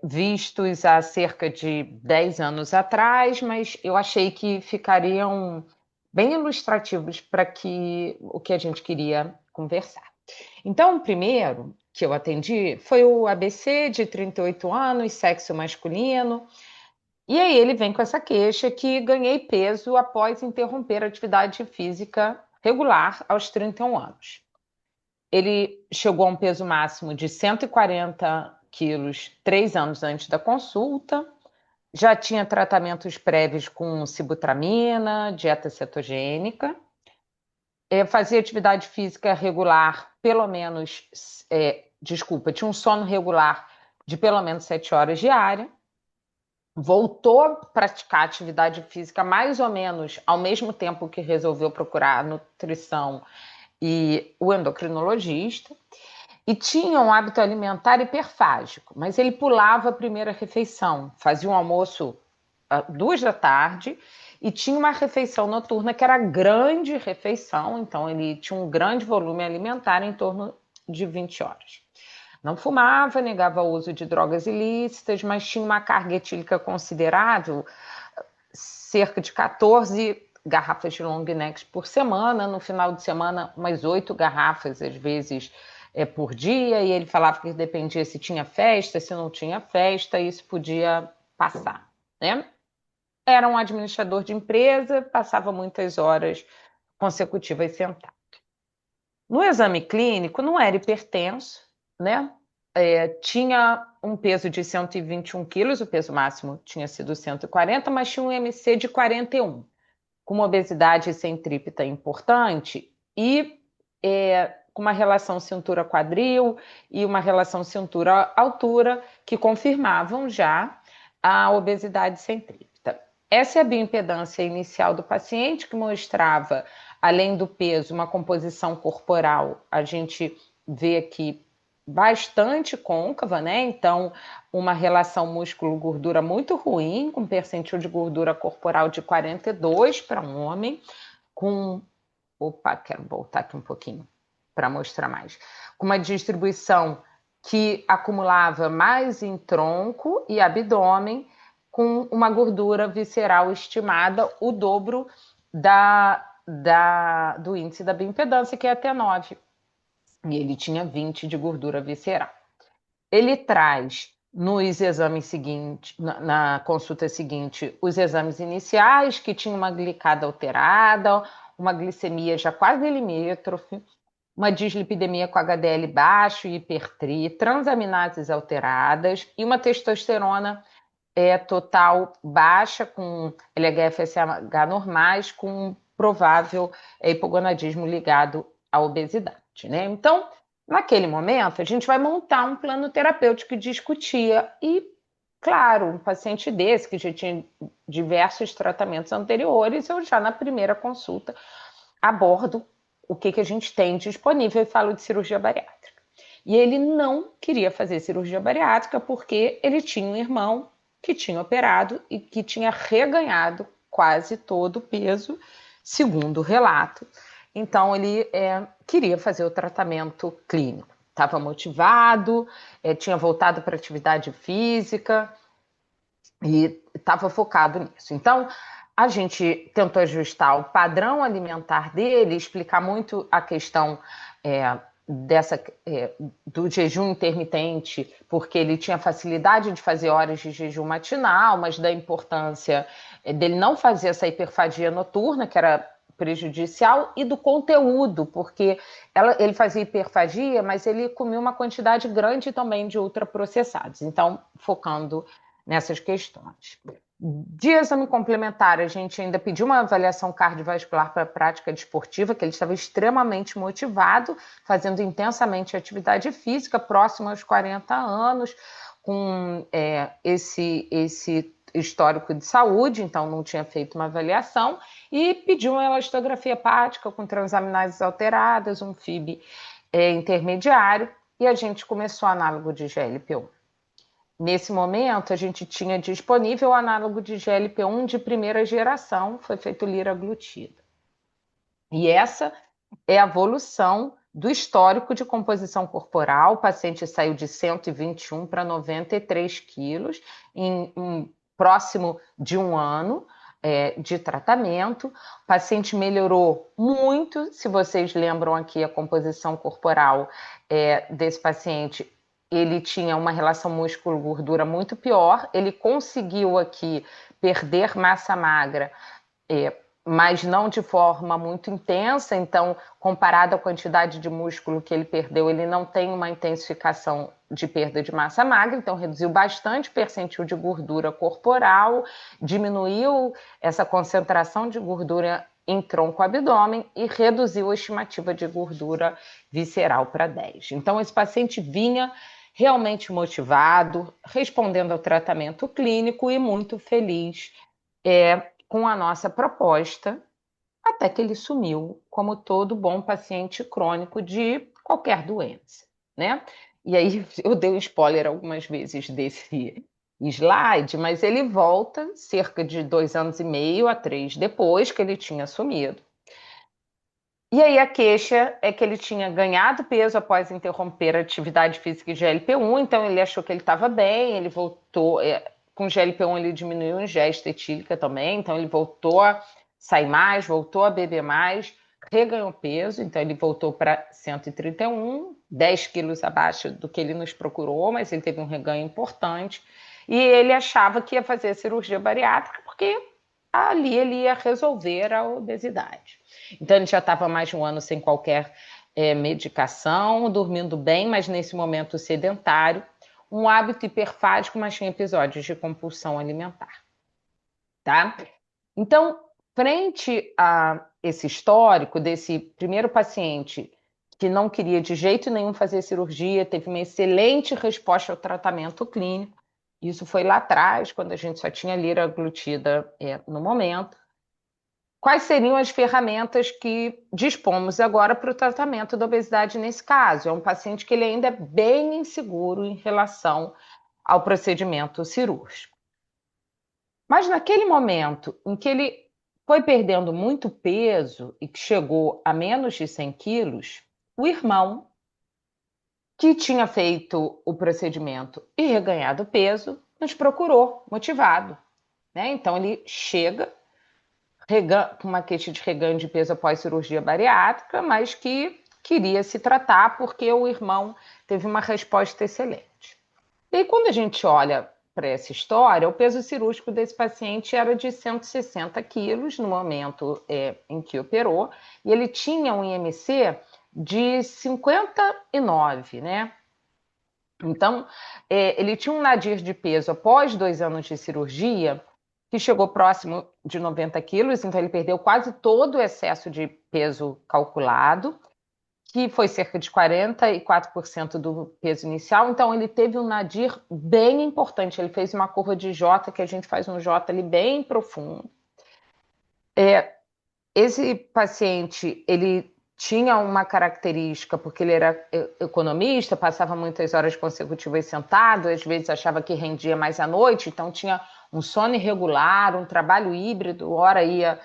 vistos há cerca de 10 anos atrás, mas eu achei que ficariam bem ilustrativos para o que a gente queria conversar. Então, o primeiro que eu atendi foi o ABC, de 38 anos, sexo masculino. E aí ele vem com essa queixa que ganhei peso após interromper a atividade física regular aos 31 anos. Ele chegou a um peso máximo de 140 quilos 3 anos antes da consulta, já tinha tratamentos prévios com sibutramina, dieta cetogênica, fazia atividade física regular, pelo menos, tinha um sono regular de pelo menos 7 horas diárias, voltou a praticar atividade física mais ou menos ao mesmo tempo que resolveu procurar a nutrição e o endocrinologista, e tinha um hábito alimentar hiperfágico, mas ele pulava a primeira refeição, fazia um almoço às 2 da tarde e tinha uma refeição noturna que era a grande refeição, então ele tinha um grande volume alimentar em torno de 20 horas. Não fumava, negava o uso de drogas ilícitas, mas tinha uma carga etílica considerável, cerca de 14 garrafas de long neck por semana, no final de semana umas 8 garrafas, às vezes, por dia, e ele falava que dependia se tinha festa, se não tinha festa, isso podia passar, né? Era um administrador de empresa, passava muitas horas consecutivas sentado. No exame clínico, não era hipertenso, né? Tinha um peso de 121 quilos, o peso máximo tinha sido 140, mas tinha um MC de 41, com uma obesidade centrípeta importante e com uma relação cintura-quadril e uma relação cintura-altura que confirmavam já a obesidade centrípeta. Essa é a bioimpedância inicial do paciente, que mostrava, além do peso, uma composição corporal. A gente vê aqui bastante côncava, né? Então, uma relação músculo-gordura muito ruim, com percentil de gordura corporal de 42 para um homem, com... Opa, quero voltar aqui um pouquinho. para mostrar mais, com uma distribuição que acumulava mais em tronco e abdômen, com uma gordura visceral estimada o dobro do índice da bioimpedância, que é até 9. E ele tinha 20 de gordura visceral. Ele traz nos exames seguintes, na consulta seguinte, os exames iniciais, que tinha uma glicada alterada, uma glicemia já quase limítrofe, uma dislipidemia com HDL baixo e hipertri, transaminases alteradas e uma testosterona total baixa, com LHF-SH normais, com provável hipogonadismo ligado à obesidade, né? Então, naquele momento, a gente vai montar um plano terapêutico que discutia e, claro, um paciente desse, que já tinha diversos tratamentos anteriores, eu já na primeira consulta abordo o que a gente tem disponível e falo de cirurgia bariátrica. E ele não queria fazer cirurgia bariátrica porque ele tinha um irmão que tinha operado e que tinha reganhado quase todo o peso, segundo o relato. Então, ele queria fazer o tratamento clínico. Estava motivado, tinha voltado para a atividade física e estava focado nisso. Então, a gente tentou ajustar o padrão alimentar dele, explicar muito a questão do jejum intermitente, porque ele tinha facilidade de fazer horas de jejum matinal, mas da importância dele não fazer essa hiperfagia noturna, que era prejudicial, e do conteúdo, porque ele fazia hiperfagia, mas ele comia uma quantidade grande também de ultraprocessados. Então, focando nessas questões. De exame complementar, a gente ainda pediu uma avaliação cardiovascular para a prática desportiva, que ele estava extremamente motivado, fazendo intensamente atividade física, próximo aos 40 anos, com esse histórico de saúde, então não tinha feito uma avaliação, e pediu uma elastografia hepática com transaminases alteradas, um FIB intermediário, e a gente começou análogo de GLP-1. Nesse momento, a gente tinha disponível o análogo de GLP-1 de primeira geração, foi feito liraglutida. E essa é a evolução do histórico de composição corporal. O paciente saiu de 121 para 93 quilos em próximo de um ano de tratamento. O paciente melhorou muito. Se vocês lembram aqui, a composição corporal desse paciente, ele tinha uma relação músculo-gordura muito pior, ele conseguiu aqui perder massa magra, mas não de forma muito intensa, então, comparado à quantidade de músculo que ele perdeu, ele não tem uma intensificação de perda de massa magra, então reduziu bastante o percentil de gordura corporal, diminuiu essa concentração de gordura em tronco-abdômen e reduziu a estimativa de gordura visceral para 10. Então, esse paciente vinha realmente motivado, respondendo ao tratamento clínico e muito feliz com a nossa proposta, até que ele sumiu, como todo bom paciente crônico de qualquer doença, né? E aí eu dei um spoiler algumas vezes desse slide, mas ele volta cerca de 2 anos e meio a 3 depois que ele tinha sumido. E aí a queixa é que ele tinha ganhado peso após interromper a atividade física de GLP-1, então ele achou que ele estava bem, ele voltou, com GLP-1 ele diminuiu a ingesta etílica também, então ele voltou a sair mais, voltou a beber mais, reganhou peso, então ele voltou para 131, 10 quilos abaixo do que ele nos procurou, mas ele teve um reganho importante, e ele achava que ia fazer a cirurgia bariátrica, porque ali ele ia resolver a obesidade. Então, ele já estava mais de um ano sem qualquer medicação, dormindo bem, mas nesse momento sedentário, um hábito hiperfágico, mas tinha episódios de compulsão alimentar. Tá? Então, frente a esse histórico desse primeiro paciente que não queria de jeito nenhum fazer cirurgia, teve uma excelente resposta ao tratamento clínico, isso foi lá atrás, quando a gente só tinha liraglutida no momento. Quais seriam as ferramentas que dispomos agora para o tratamento da obesidade nesse caso? É um paciente que ele ainda é bem inseguro em relação ao procedimento cirúrgico. Mas naquele momento em que ele foi perdendo muito peso e que chegou a menos de 100 quilos, o irmão, que tinha feito o procedimento e reganhado peso, nos procurou, motivado, né? Então ele chega com uma queixa de reganho de peso após cirurgia bariátrica, mas que queria se tratar porque o irmão teve uma resposta excelente. E aí, quando a gente olha para essa história, o peso cirúrgico desse paciente era de 160 quilos no momento em que operou, e ele tinha um IMC de 59, né? Então, ele tinha um nadir de peso após 2 anos de cirurgia, que chegou próximo de 90 quilos, então ele perdeu quase todo o excesso de peso calculado, que foi cerca de 44% do peso inicial. Então, ele teve um nadir bem importante. Ele fez uma curva de J, que a gente faz um J ali bem profundo. Esse paciente, ele tinha uma característica, porque ele era economista, passava muitas horas consecutivas sentado, às vezes achava que rendia mais à noite, então tinha um sono irregular, um trabalho híbrido, hora ia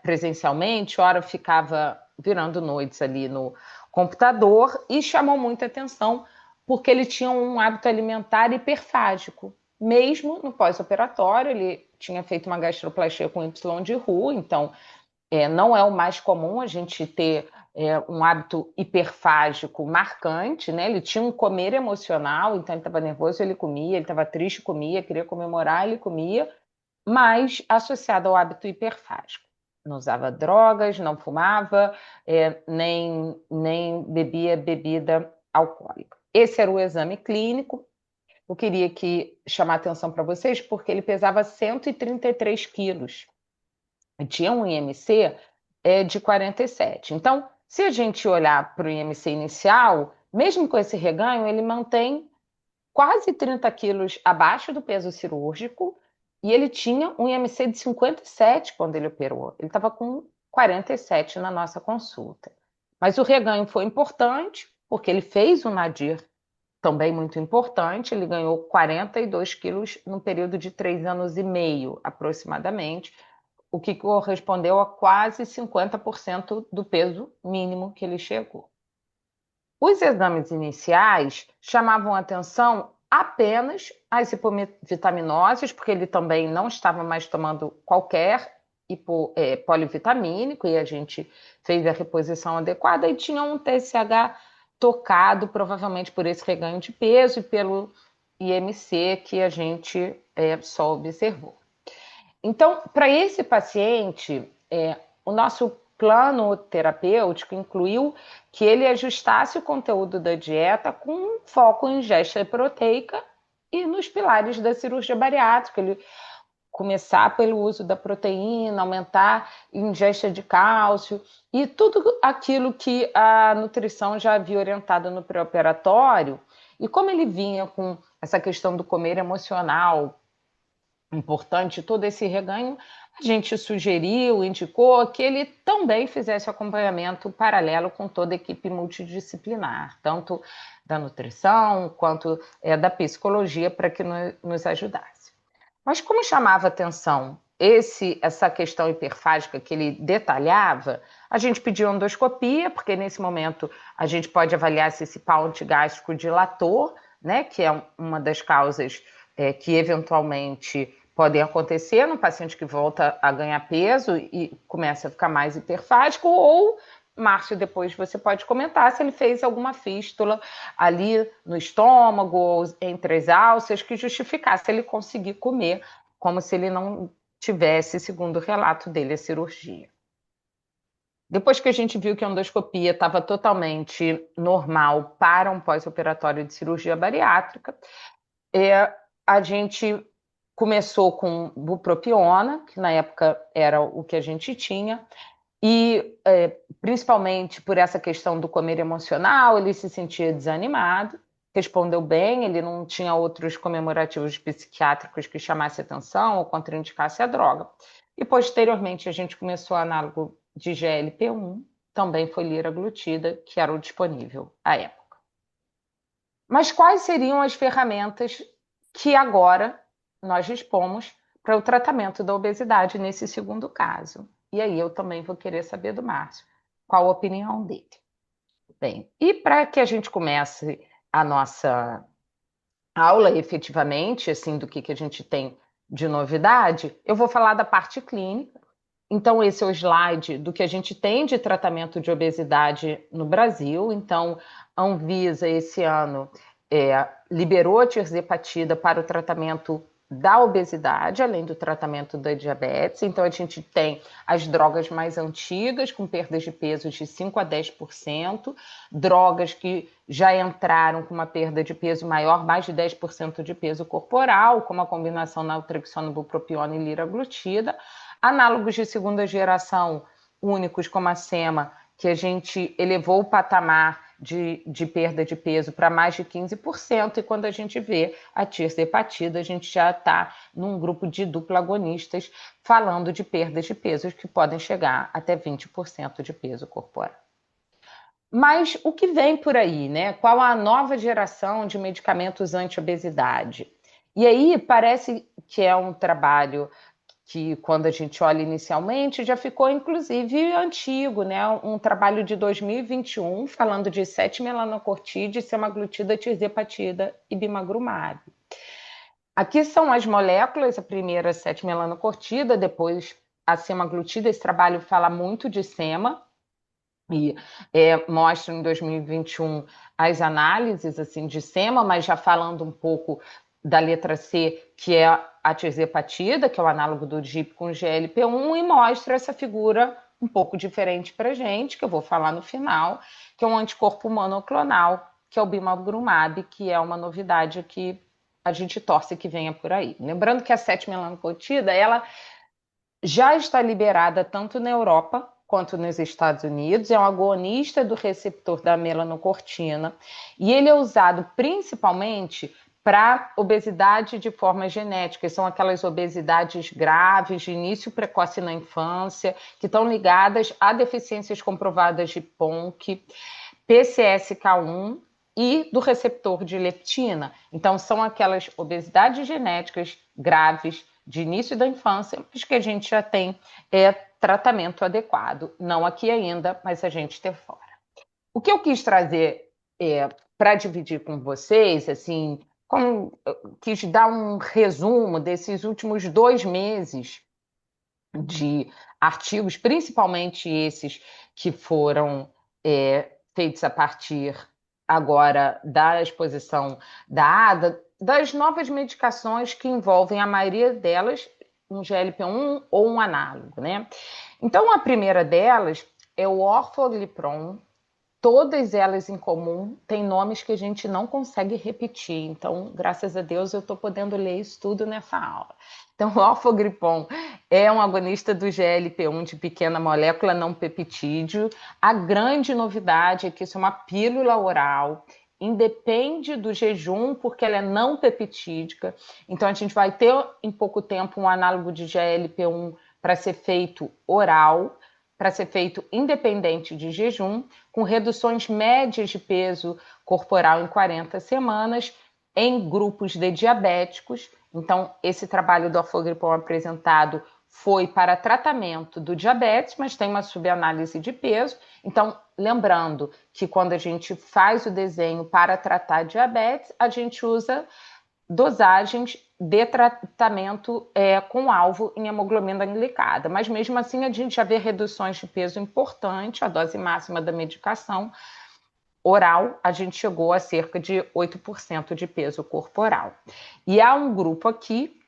presencialmente, hora ficava virando noites ali no computador, e chamou muita atenção porque ele tinha um hábito alimentar hiperfágico. Mesmo no pós-operatório, ele tinha feito uma gastroplastia com Y de Roux, então não é o mais comum a gente ter um hábito hiperfágico marcante, né? Ele tinha um comer emocional, então ele estava nervoso, ele comia, ele estava triste, comia, queria comemorar, ele comia, mas associado ao hábito hiperfágico. Não usava drogas, não fumava, nem bebia bebida alcoólica. Esse era o exame clínico. Eu queria chamar atenção para vocês, porque ele pesava 133 quilos. E tinha um IMC de 47. Então, se a gente olhar para o IMC inicial, mesmo com esse reganho, ele mantém quase 30 quilos abaixo do peso cirúrgico, e ele tinha um IMC de 57 quando ele operou. Ele estava com 47 na nossa consulta. Mas o reganho foi importante, porque ele fez um nadir também muito importante. Ele ganhou 42 quilos num período de 3 anos e meio, aproximadamente, o que correspondeu a quase 50% do peso mínimo que ele chegou. Os exames iniciais chamavam atenção apenas às hipovitaminoses, porque ele também não estava mais tomando qualquer polivitamínico, e a gente fez a reposição adequada, e tinha um TSH tocado, provavelmente por esse reganho de peso e pelo IMC que a gente só observou. Então, para esse paciente, o nosso plano terapêutico incluiu que ele ajustasse o conteúdo da dieta com foco em ingesta proteica e nos pilares da cirurgia bariátrica. Ele começar pelo uso da proteína, aumentar a ingesta de cálcio e tudo aquilo que a nutrição já havia orientado no pré-operatório. E como ele vinha com essa questão do comer emocional importante, todo esse reganho, a gente sugeriu, indicou que ele também fizesse acompanhamento paralelo com toda a equipe multidisciplinar, tanto da nutrição quanto da psicologia, para que nos ajudasse. Mas como chamava atenção essa questão hiperfágica que ele detalhava, a gente pediu endoscopia, porque nesse momento a gente pode avaliar se esse pau antigástrico dilatou, né, que é uma das causas que eventualmente podem acontecer no paciente que volta a ganhar peso e começa a ficar mais hiperfágico, ou, Márcio, depois você pode comentar se ele fez alguma fístula ali no estômago ou entre as alças que justificasse ele conseguir comer como se ele não tivesse, segundo o relato dele, a cirurgia. Depois que a gente viu que a endoscopia estava totalmente normal para um pós-operatório de cirurgia bariátrica, a gente começou com bupropiona, que na época era o que a gente tinha, e principalmente por essa questão do comer emocional, ele se sentia desanimado, respondeu bem, ele não tinha outros comemorativos psiquiátricos que chamasse atenção ou contraindicasse a droga. E posteriormente a gente começou o análogo de GLP-1, também foi liraglutida, que era o disponível à época. Mas quais seriam as ferramentas que agora nós dispomos para o tratamento da obesidade nesse segundo caso? E aí eu também vou querer saber do Márcio, qual a opinião dele. Bem, e para que a gente comece a nossa aula efetivamente, assim, do que a gente tem de novidade, eu vou falar da parte clínica. Então, esse é o slide do que a gente tem de tratamento de obesidade no Brasil. Então, a Anvisa, esse ano, liberou a tirzepatida para o tratamento da obesidade, além do tratamento da diabetes. Então, a gente tem as drogas mais antigas, com perdas de peso de 5 a 10%, drogas que já entraram com uma perda de peso maior, mais de 10% de peso corporal, como a combinação naltrexona, bupropiona e liraglutida, análogos de segunda geração únicos como a SEMA, que a gente elevou o patamar de perda de peso para mais de 15%, e quando a gente vê a tirzepatida, a gente já está num grupo de dupla agonistas falando de perdas de pesos que podem chegar até 20% de peso corporal. Mas o que vem por aí, né? Qual a nova geração de medicamentos anti-obesidade? E aí parece que é um trabalho que, quando a gente olha inicialmente, já ficou inclusive antigo, né? Um trabalho de 2021 falando de 7-melanocortide, semaglutida, tirzepatida e bimagrumab. Aqui são as moléculas, a primeira 7-melanocortida, depois a semaglutida. Esse trabalho fala muito de sema, e mostra em 2021 as análises assim de SEMA, mas já falando um pouco da letra C, que é a tirzepatida, que é o análogo do GIP com GLP-1, e mostra essa figura um pouco diferente para a gente, que eu vou falar no final, que é um anticorpo monoclonal, que é o bimagrumab, que é uma novidade que a gente torce que venha por aí. Lembrando que a 7-melanocortida, ela já está liberada tanto na Europa quanto nos Estados Unidos, é um agonista do receptor da melanocortina, e ele é usado principalmente para obesidade de forma genética, são aquelas obesidades graves, de início precoce na infância, que estão ligadas a deficiências comprovadas de PONC, PCSK1 e do receptor de leptina. Então, são aquelas obesidades genéticas graves de início da infância, mas que a gente já tem tratamento adequado. Não aqui ainda, mas a gente tem fora. O que eu quis trazer para dividir com vocês, assim, quis dar um resumo desses últimos 2 meses de artigos, principalmente esses que foram feitos a partir agora da exposição da ADA, das novas medicações que envolvem a maioria delas um GLP-1 ou um análogo, né? Então, a primeira delas é o orforglipron. Todas elas em comum têm nomes que a gente não consegue repetir. Então, graças a Deus, eu estou podendo ler isso tudo nessa aula. Então, o orforglipron é um agonista do GLP-1 de pequena molécula não peptídeo. A grande novidade é que isso é uma pílula oral, independe do jejum, porque ela é não peptídica. Então, a gente vai ter em pouco tempo um análogo de GLP-1 para ser feito oral, para ser feito independente de jejum, com reduções médias de peso corporal em 40 semanas, em grupos de diabéticos. Então, esse trabalho do orforglipron apresentado foi para tratamento do diabetes, mas tem uma subanálise de peso. Então, lembrando que quando a gente faz o desenho para tratar diabetes, a gente usa dosagens de tratamento com alvo em hemoglobina glicada, mas mesmo assim a gente já vê reduções de peso importante. A dose máxima da medicação oral, a gente chegou a cerca de 8% de peso corporal. E há um grupo aqui,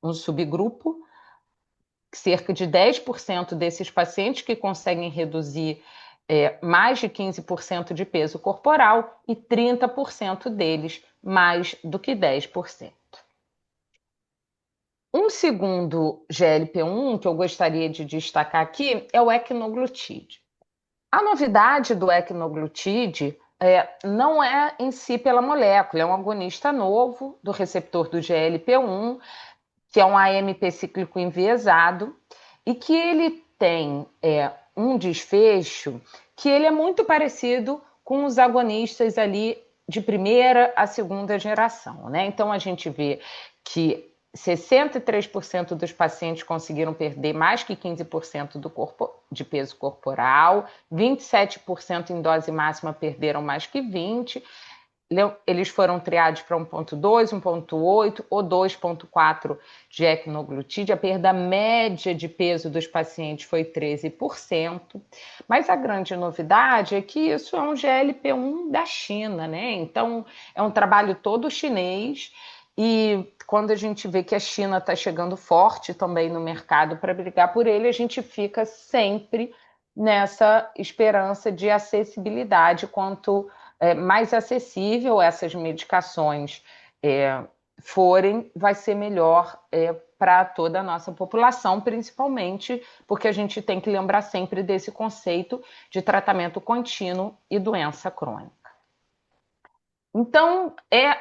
um subgrupo, cerca de 10% desses pacientes que conseguem reduzir mais de 15% de peso corporal e 30% deles mais do que 10%. Um segundo GLP-1 que eu gostaria de destacar aqui é o equinoglutide. A novidade do equinoglutide não é em si pela molécula, é um agonista novo do receptor do GLP-1, que é um AMP cíclico enviesado, e que ele tem um desfecho que ele é muito parecido com os agonistas ali de primeira a segunda geração, né? Então a gente vê que 63% dos pacientes conseguiram perder mais que 15% de peso corporal, 27% em dose máxima perderam mais que 20%. Eles foram triados para 1,2, 1,8 ou 2,4 de ecnoglutídeo. A perda média de peso dos pacientes foi 13%. Mas a grande novidade é que isso é um GLP-1 da China, né? Então, é um trabalho todo chinês. E quando a gente vê que a China está chegando forte também no mercado para brigar por ele, a gente fica sempre nessa esperança de acessibilidade. Quanto mais acessível essas medicações forem, vai ser melhor para toda a nossa população, principalmente porque a gente tem que lembrar sempre desse conceito de tratamento contínuo e doença crônica. Então,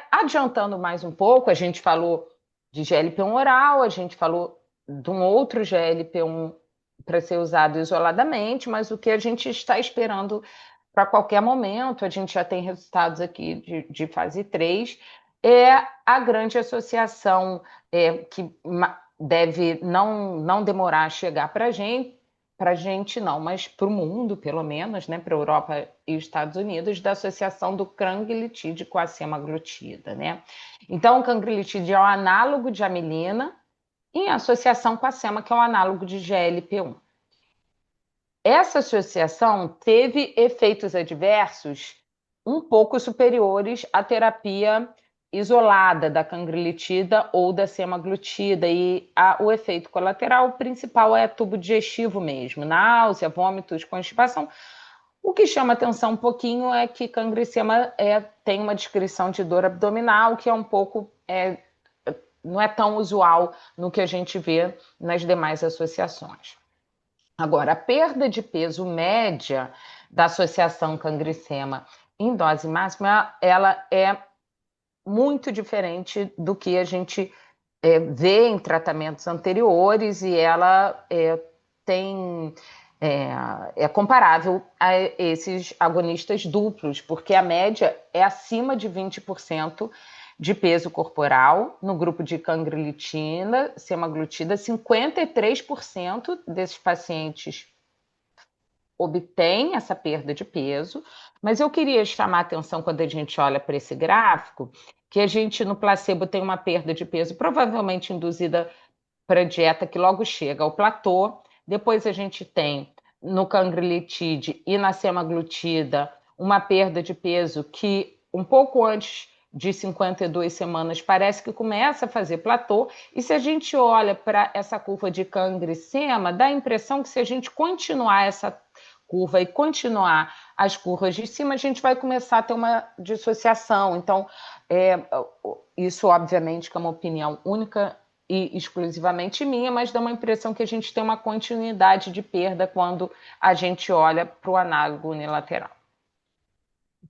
adiantando mais um pouco, a gente falou de GLP-1 oral, a gente falou de um outro GLP-1 para ser usado isoladamente, mas o que a gente está esperando para qualquer momento, a gente já tem resultados aqui de fase 3, é a grande associação que deve não demorar a chegar para a gente não, mas para o mundo, pelo menos, né, para a Europa e os Estados Unidos, da associação do canglitide com a semaglutida, né? Então, o canglitide é o análogo de amilina em associação com a sema, que é o análogo de GLP-1. Essa associação teve efeitos adversos um pouco superiores à terapia isolada da canglitida ou da semaglutida, e o efeito colateral principal é tubo digestivo mesmo, náusea, vômitos, constipação. O que chama atenção um pouquinho é que cangricema tem uma descrição de dor abdominal que é um pouco não é tão usual no que a gente vê nas demais associações. Agora, a perda de peso média da associação cangricema em dose máxima, ela é muito diferente do que a gente vê em tratamentos anteriores, e ela é comparável a esses agonistas duplos, porque a média é acima de 20% de peso corporal no grupo de canglitina, semaglutida. 53% desses pacientes obtêm essa perda de peso, mas eu queria chamar a atenção quando a gente olha para esse gráfico, que a gente no placebo tem uma perda de peso provavelmente induzida para a dieta que logo chega ao platô. Depois a gente tem no canglitide e na semaglutida uma perda de peso que um pouco antes de 52 semanas parece que começa a fazer platô, e se a gente olha para essa curva de cangricema, dá a impressão que se a gente continuar essa curva e continuar as curvas de cima, a gente vai começar a ter uma dissociação. Então, isso obviamente que é uma opinião única e exclusivamente minha, mas dá uma impressão que a gente tem uma continuidade de perda quando a gente olha para o análogo unilateral.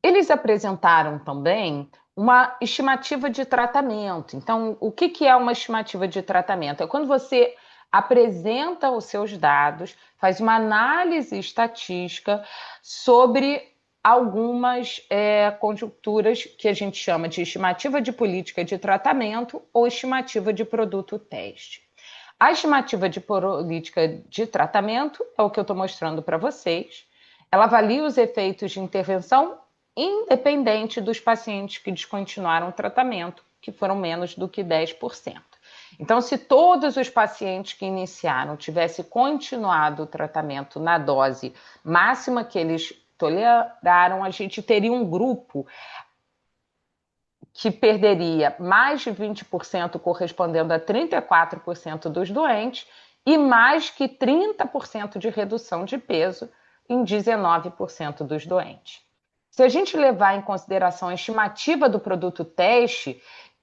Eles apresentaram também uma estimativa de tratamento. Então, o que é uma estimativa de tratamento? É quando você apresenta os seus dados, faz uma análise estatística sobre algumas conjunturas que a gente chama de estimativa de política de tratamento ou estimativa de produto teste. A estimativa de política de tratamento é o que eu estou mostrando para vocês. Ela avalia os efeitos de intervenção independente dos pacientes que descontinuaram o tratamento, que foram menos do que 10%. Então, se todos os pacientes que iniciaram tivessem continuado o tratamento na dose máxima que eles toleraram, a gente teria um grupo que perderia mais de 20%, correspondendo a 34% dos doentes, e mais que 30% de redução de peso em 19% dos doentes. Se a gente levar em consideração a estimativa do produto teste,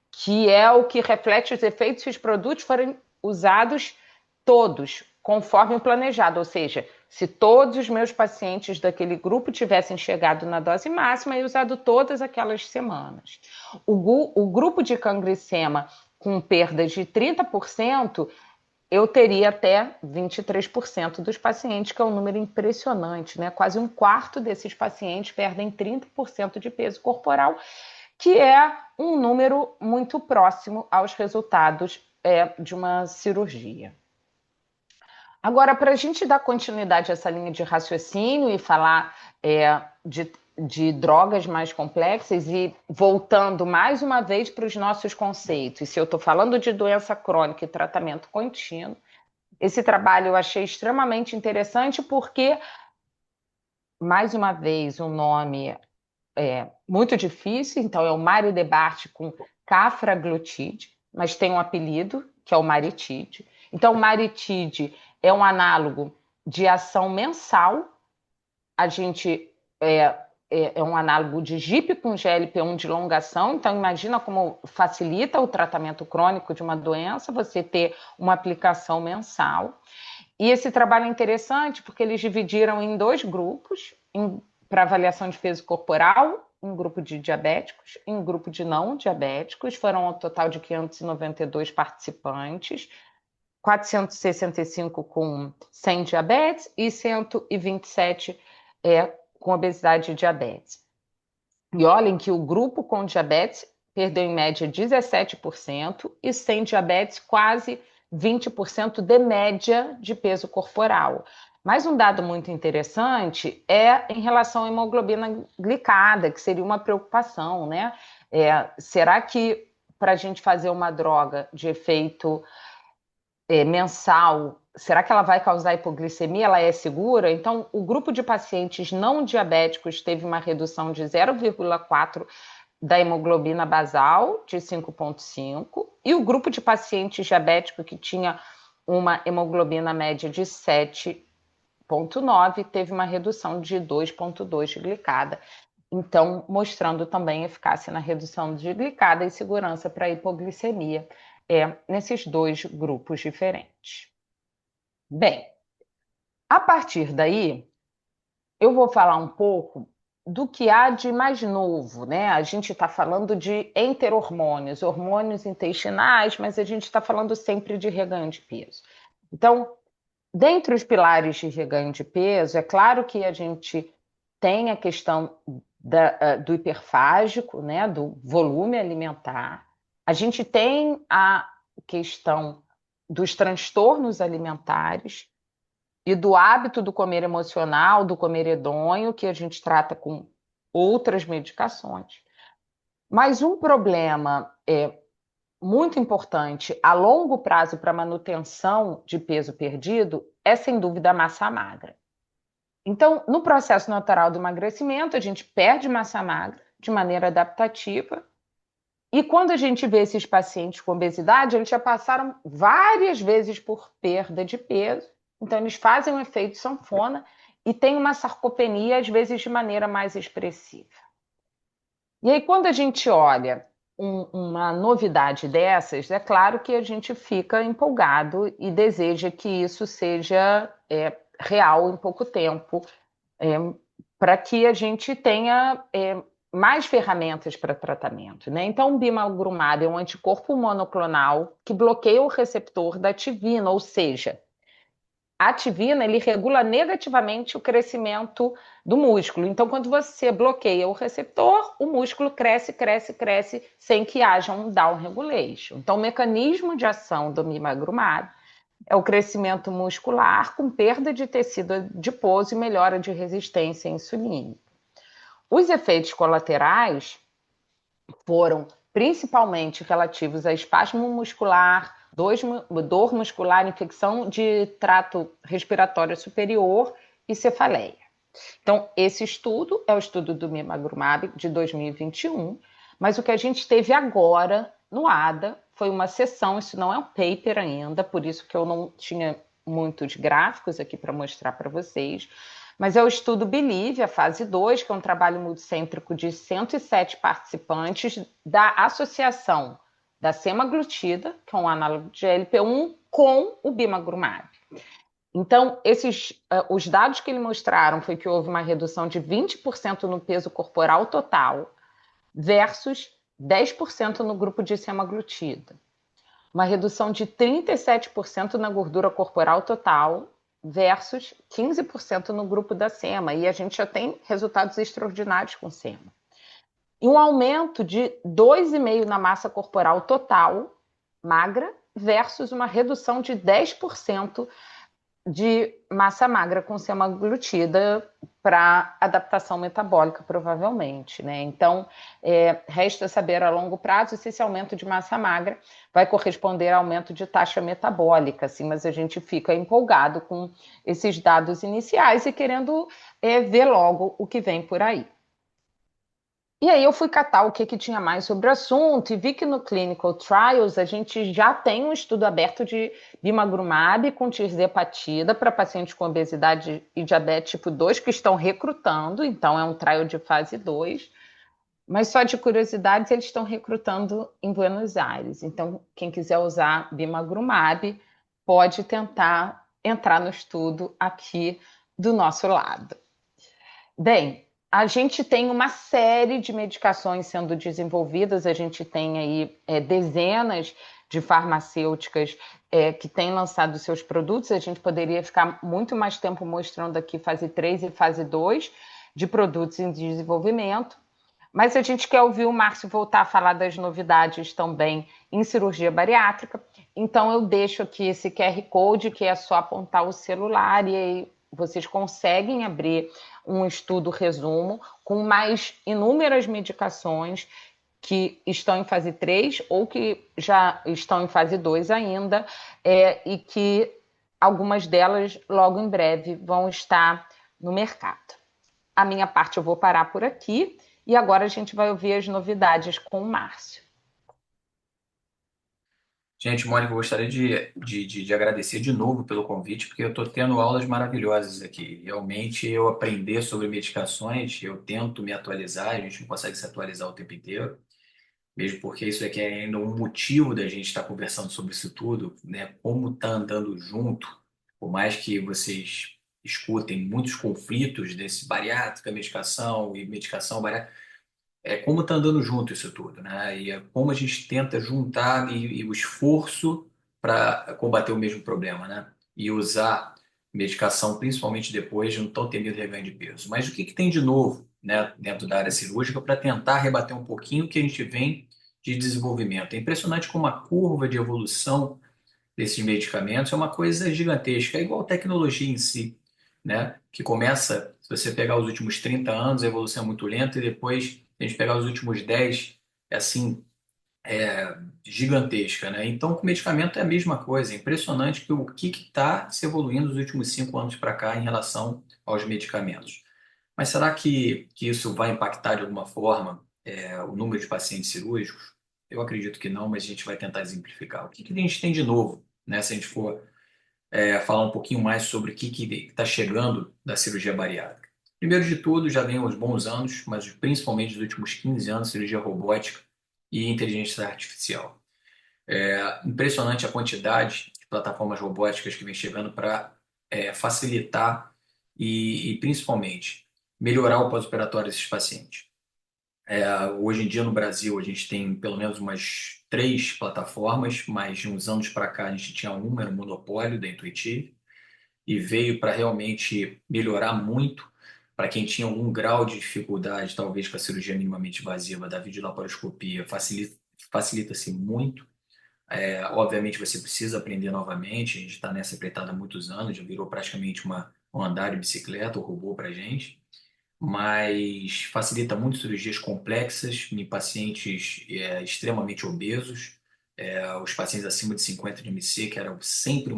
que é o que reflete os efeitos se os produtos forem usados todos, conforme o planejado, ou seja, se todos os meus pacientes daquele grupo tivessem chegado na dose máxima e usado todas aquelas semanas. O grupo de cangricema com perdas de 30%, eu teria até 23% dos pacientes, que é um número impressionante, né? Quase um quarto desses pacientes perdem 30% de peso corporal, que é um número muito próximo aos resultados de uma cirurgia. Agora, para a gente dar continuidade a essa linha de raciocínio e falar de drogas mais complexas e voltando mais uma vez para os nossos conceitos, se eu estou falando de doença crônica e tratamento contínuo, esse trabalho eu achei extremamente interessante porque, mais uma vez, o nome é muito difícil, então é o maridebart com cafraglutide, mas tem um apelido, que é o maritide. Então, o maritide é um análogo de ação mensal, a gente é um análogo de GIP com GLP-1 de longação, então imagina como facilita o tratamento crônico de uma doença, você ter uma aplicação mensal. E esse trabalho é interessante porque eles dividiram em 2 grupos, para avaliação de peso corporal, um grupo de diabéticos e um grupo de não diabéticos. Foram um total de 592 participantes, 465 com 100 diabetes e 127 com obesidade e diabetes. E olhem que o grupo com diabetes perdeu em média 17% e sem diabetes quase 20% de média de peso corporal. Mas um dado muito interessante é em relação à hemoglobina glicada, que seria uma preocupação, né? Será que para a gente fazer uma droga de efeito mensal, será que ela vai causar hipoglicemia? Ela é segura? Então, o grupo de pacientes não diabéticos teve uma redução de 0,4 da hemoglobina basal, de 5,5, e o grupo de pacientes diabéticos que tinha uma hemoglobina média de 7,9 teve uma redução de 2,2 de glicada. Então, mostrando também eficácia na redução de glicada e segurança para a hipoglicemia nesses 2 grupos diferentes. Bem, a partir daí, eu vou falar um pouco do que há de mais novo, né? A gente está falando de enterormônios, hormônios intestinais, mas a gente está falando sempre de reganho de peso. Então, dentre os pilares de reganho de peso, é claro que a gente tem a questão do hiperfágico, né? Do volume alimentar. A gente tem a questão dos transtornos alimentares e do hábito do comer emocional, do comer hedônio, que a gente trata com outras medicações. Mas um problema muito importante a longo prazo para a manutenção de peso perdido é, sem dúvida, a massa magra. Então, no processo natural do emagrecimento, a gente perde massa magra de maneira adaptativa. E quando a gente vê esses pacientes com obesidade, eles já passaram várias vezes por perda de peso. Então, eles fazem um efeito sanfona e têm uma sarcopenia, às vezes, de maneira mais expressiva. E aí, quando a gente olha uma novidade dessas, é claro que a gente fica empolgado e deseja que isso seja real em pouco tempo, para que a gente tenha mais ferramentas para tratamento, né? Então, o bimagrumab é um anticorpo monoclonal que bloqueia o receptor da ativina, ou seja, a ativina ele regula negativamente o crescimento do músculo. Então, quando você bloqueia o receptor, o músculo cresce, cresce, cresce, sem que haja um down regulation. Então, o mecanismo de ação do bimagrumab é o crescimento muscular com perda de tecido adiposo e melhora de resistência insulínica. Os efeitos colaterais foram principalmente relativos a espasmo muscular, dor muscular, infecção de trato respiratório superior e cefaleia. Então, esse estudo é o estudo do bimagrumab de 2021, mas o que a gente teve agora no ADA foi uma sessão, isso não é um paper ainda, por isso que eu não tinha muitos gráficos aqui para mostrar para vocês, mas é o estudo Believe, a fase 2, que é um trabalho multicêntrico de 107 participantes da associação da semaglutida, que é um análogo de GLP-1, com o bimagrumab. Então, os dados que eles mostraram foi que houve uma redução de 20% no peso corporal total versus 10% no grupo de semaglutida. Uma redução de 37% na gordura corporal total versus 15% no grupo da sema. E a gente já tem resultados extraordinários com sema. E um aumento de 2,5% na massa corporal total, magra, versus uma redução de 10% de massa magra com semaglutida para adaptação metabólica, provavelmente, né? Então, resta saber a longo prazo se esse aumento de massa magra vai corresponder a aumento de taxa metabólica, assim, mas a gente fica empolgado com esses dados iniciais e querendo ver logo o que vem por aí. E aí eu fui catar o que tinha mais sobre o assunto e vi que no Clinical Trials a gente já tem um estudo aberto de bimagrumab com tirzepatida para pacientes com obesidade e diabetes tipo 2 que estão recrutando, então é um trial de fase 2, mas só de curiosidade eles estão recrutando em Buenos Aires. Então quem quiser usar bimagrumab pode tentar entrar no estudo aqui do nosso lado. Bem, a gente tem uma série de medicações sendo desenvolvidas, a gente tem aí dezenas de farmacêuticas que têm lançado seus produtos, a gente poderia ficar muito mais tempo mostrando aqui fase 3 e fase 2 de produtos em desenvolvimento, mas a gente quer ouvir o Márcio voltar a falar das novidades também em cirurgia bariátrica, então eu deixo aqui esse QR Code que é só apontar o celular e aí vocês conseguem abrir um estudo resumo com mais inúmeras medicações que estão em fase 3 ou que já estão em fase 2 ainda, e que algumas delas logo em breve vão estar no mercado. A minha parte eu vou parar por aqui e agora a gente vai ouvir as novidades com o Márcio. Gente, Mônica, eu gostaria de agradecer de novo pelo convite, porque eu estou tendo aulas maravilhosas aqui. Realmente, eu aprender sobre medicações, eu tento me atualizar, a gente não consegue se atualizar o tempo inteiro, mesmo porque isso aqui é ainda um motivo da gente estar conversando sobre isso tudo, né? Como está andando junto, por mais que vocês escutem muitos conflitos desse bariátrica, medicação e medicação bariátrica, como está andando junto isso tudo, né? E é como a gente tenta juntar e o esforço para combater o mesmo problema, né? E usar medicação, principalmente depois de não tão temido reganho de peso. Mas o que tem de novo, né, dentro da área cirúrgica para tentar rebater um pouquinho o que a gente vem de desenvolvimento? É impressionante como a curva de evolução desses medicamentos é uma coisa gigantesca, é igual a tecnologia em si, né? Que começa, se você pegar os últimos 30 anos, a evolução é muito lenta, e depois, se a gente pegar os últimos 10 é assim, gigantesca, né? Então, com medicamento é a mesma coisa, é impressionante que o que está se evoluindo nos últimos 5 anos para cá em relação aos medicamentos. Mas será que isso vai impactar de alguma forma o número de pacientes cirúrgicos? Eu acredito que não, mas a gente vai tentar exemplificar. O que a gente tem de novo, né? Se a gente for falar um pouquinho mais sobre o que está chegando da cirurgia bariátrica. Primeiro de tudo, já vem uns bons anos, mas principalmente nos últimos 15 anos, cirurgia robótica e inteligência artificial. Impressionante a quantidade de plataformas robóticas que vem chegando para facilitar e principalmente melhorar o pós-operatório desses pacientes. Hoje em dia no Brasil a gente tem pelo menos umas 3 plataformas, mas de uns anos para cá a gente tinha uma, era um monopólio da Intuitive, e veio para realmente melhorar muito para quem tinha algum grau de dificuldade, talvez com a cirurgia minimamente invasiva da videolaparoscopia, facilita-se muito. Obviamente você precisa aprender novamente, a gente está nessa empreitada há muitos anos, já virou praticamente um andar de bicicleta, o robô para a gente, mas facilita muito cirurgias complexas em pacientes extremamente obesos, os pacientes acima de 50 de MC, que era sempre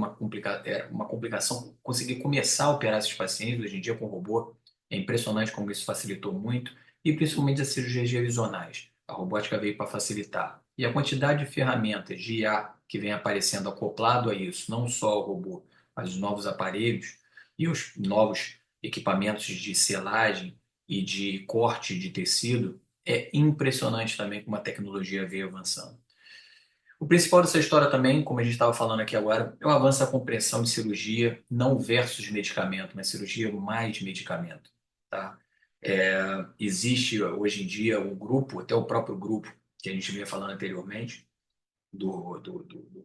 era uma complicação, conseguir começar a operar esses pacientes, hoje em dia com o robô, é impressionante como isso facilitou muito, e principalmente as cirurgias revisionais. A robótica veio para facilitar. E a quantidade de ferramentas de IA que vem aparecendo acoplado a isso, não só o robô, mas os novos aparelhos e os novos equipamentos de selagem e de corte de tecido, é impressionante também como a tecnologia veio avançando. O principal dessa história também, como a gente estava falando aqui agora, é o avanço da compreensão de cirurgia, não versus medicamento, mas cirurgia mais medicamento. Tá? Existe hoje em dia um grupo, até o próprio grupo que a gente vinha falando anteriormente, do